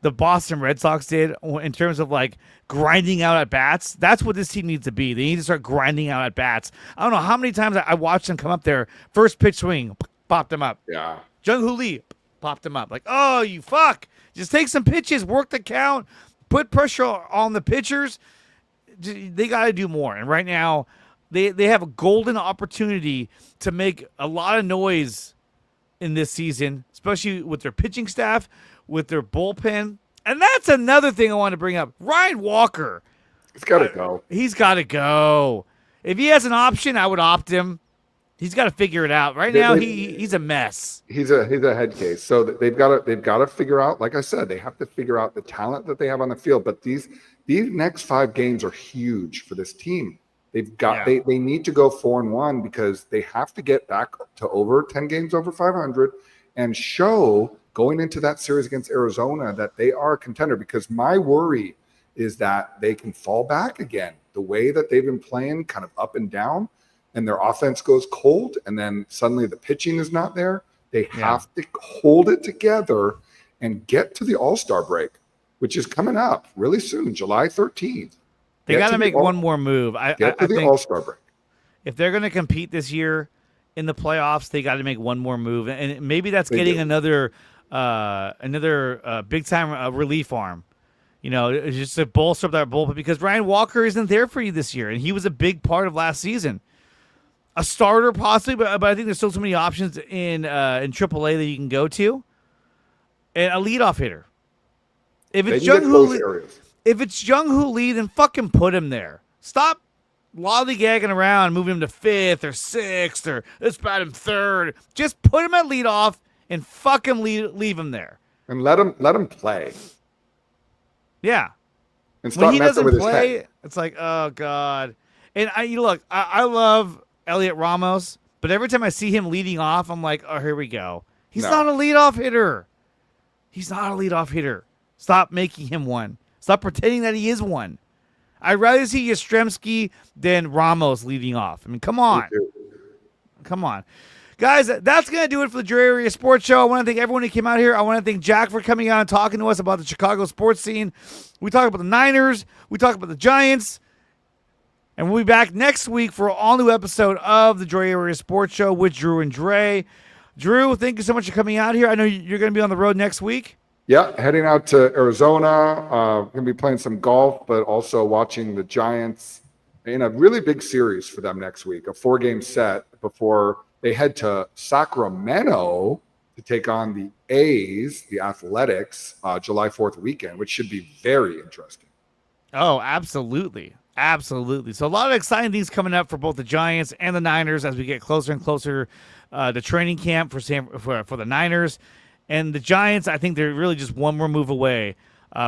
the Boston Red Sox did in terms of like grinding out at bats. That's what this team needs to be. They need to start grinding out at bats. I don't know how many times I watched them come up there, first pitch swing, popped them up. Yeah. Jung-Hoo Lee popped them up. Like, oh, you fuck. Just take some pitches, work the count, put pressure on the pitchers. They got to do more. And right now, they have a golden opportunity to make a lot of noise in this season, especially with their pitching staff, with their bullpen. And that's another thing I want to bring up. Ryan Walker. He's got to go. He's got to go. If he has an option, I would opt him. He's got to figure it out. Right now, he's a mess. He's a head case. So they've got to figure out. Like I said, they have to figure out the talent that they have on the field. But these next 5 games are huge for this team. They need to go 4-1 because they have to get back to over 10 games over 500 and show going into that series against Arizona that they are a contender. Because my worry is that they can fall back again the way that they've been playing, kind of up and down, and their offense goes cold, and then suddenly the pitching is not there. They have to hold it together and get to the All-Star break, which is coming up really soon, July 13th. They got to make one more move. I think All-Star break. If they're going to compete this year in the playoffs, they got to make one more move, and maybe that's getting another big time relief arm. Just to bolster up that bullpen because Ryan Walker isn't there for you this year, and he was a big part of last season. A starter possibly, but I think there's still so many options in AAA that you can go to, and a leadoff hitter. If it's Jung-Hoo Lee, then fucking put him there. Stop lollygagging around, moving him to 5th or 6th or let's bat him 3rd. Just put him at leadoff and fucking leave him there. And let him play. Yeah. And when he doesn't with play, his head. it's like, oh God. And I love Elliot Ramos, but every time I see him leading off, I'm like, oh, here we go. He's not a leadoff hitter. He's not a leadoff hitter. Stop making him one. Stop pretending that he is one. I'd rather see Yastrzemski than Ramos leading off. I mean, come on. Come on. Guys, that's going to do it for the DreArea Sports Show. I want to thank everyone who came out here. I want to thank Jack for coming out and talking to us about the Chicago sports scene. We talked about the Niners. We talked about the Giants. And we'll be back next week for an all-new episode of the DreArea Sports Show with Drew and Dre. Drew, thank you so much for coming out here. I know you're going to be on the road next week. Yeah, heading out to Arizona. Going to be playing some golf, but also watching the Giants in a really big series for them next week, a 4-game set before they head to Sacramento to take on the A's, the Athletics, July 4th weekend, which should be very interesting. Oh, absolutely. Absolutely. So a lot of exciting things coming up for both the Giants and the Niners as we get closer and closer to training camp for the Niners. And the Giants, I think they're really just one more move away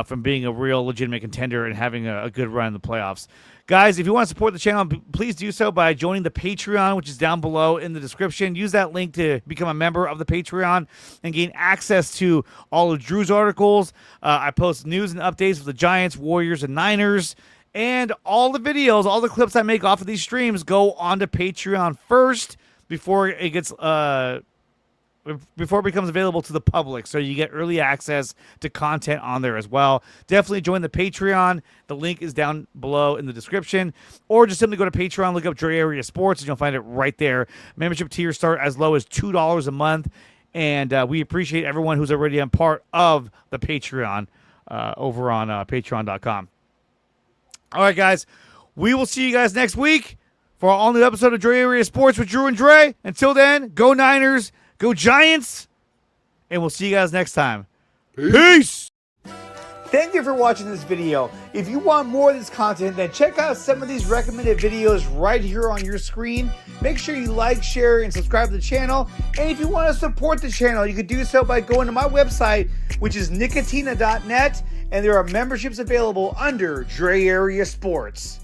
from being a real legitimate contender and having a good run in the playoffs. Guys, if you want to support the channel, please do so by joining the Patreon, which is down below in the description. Use that link to become a member of the Patreon and gain access to all of Drew's articles. I post news and updates for the Giants, Warriors, and Niners. And all the videos, all the clips I make off of these streams go onto Patreon first before it gets before it becomes available to the public. So you get early access to content on there as well. Definitely join the Patreon. The link is down below in the description. Or just simply go to Patreon, look up DreArea Sports, and you'll find it right there. Membership tiers start as low as $2 a month. And we appreciate everyone who's already a part of the Patreon over on patreon.com. All right, guys. We will see you guys next week for our all-new episode of DreArea Sports with Drew and Dre. Until then, go Niners, go Giants, and we'll see you guys next time. Peace! Thank you for watching this video. If you want more of this content, then check out some of these recommended videos right here on your screen. Make sure you like, share, and subscribe to the channel. And if you want to support the channel, you can do so by going to my website, which is nicotina.net, and there are memberships available under DreArea Sports.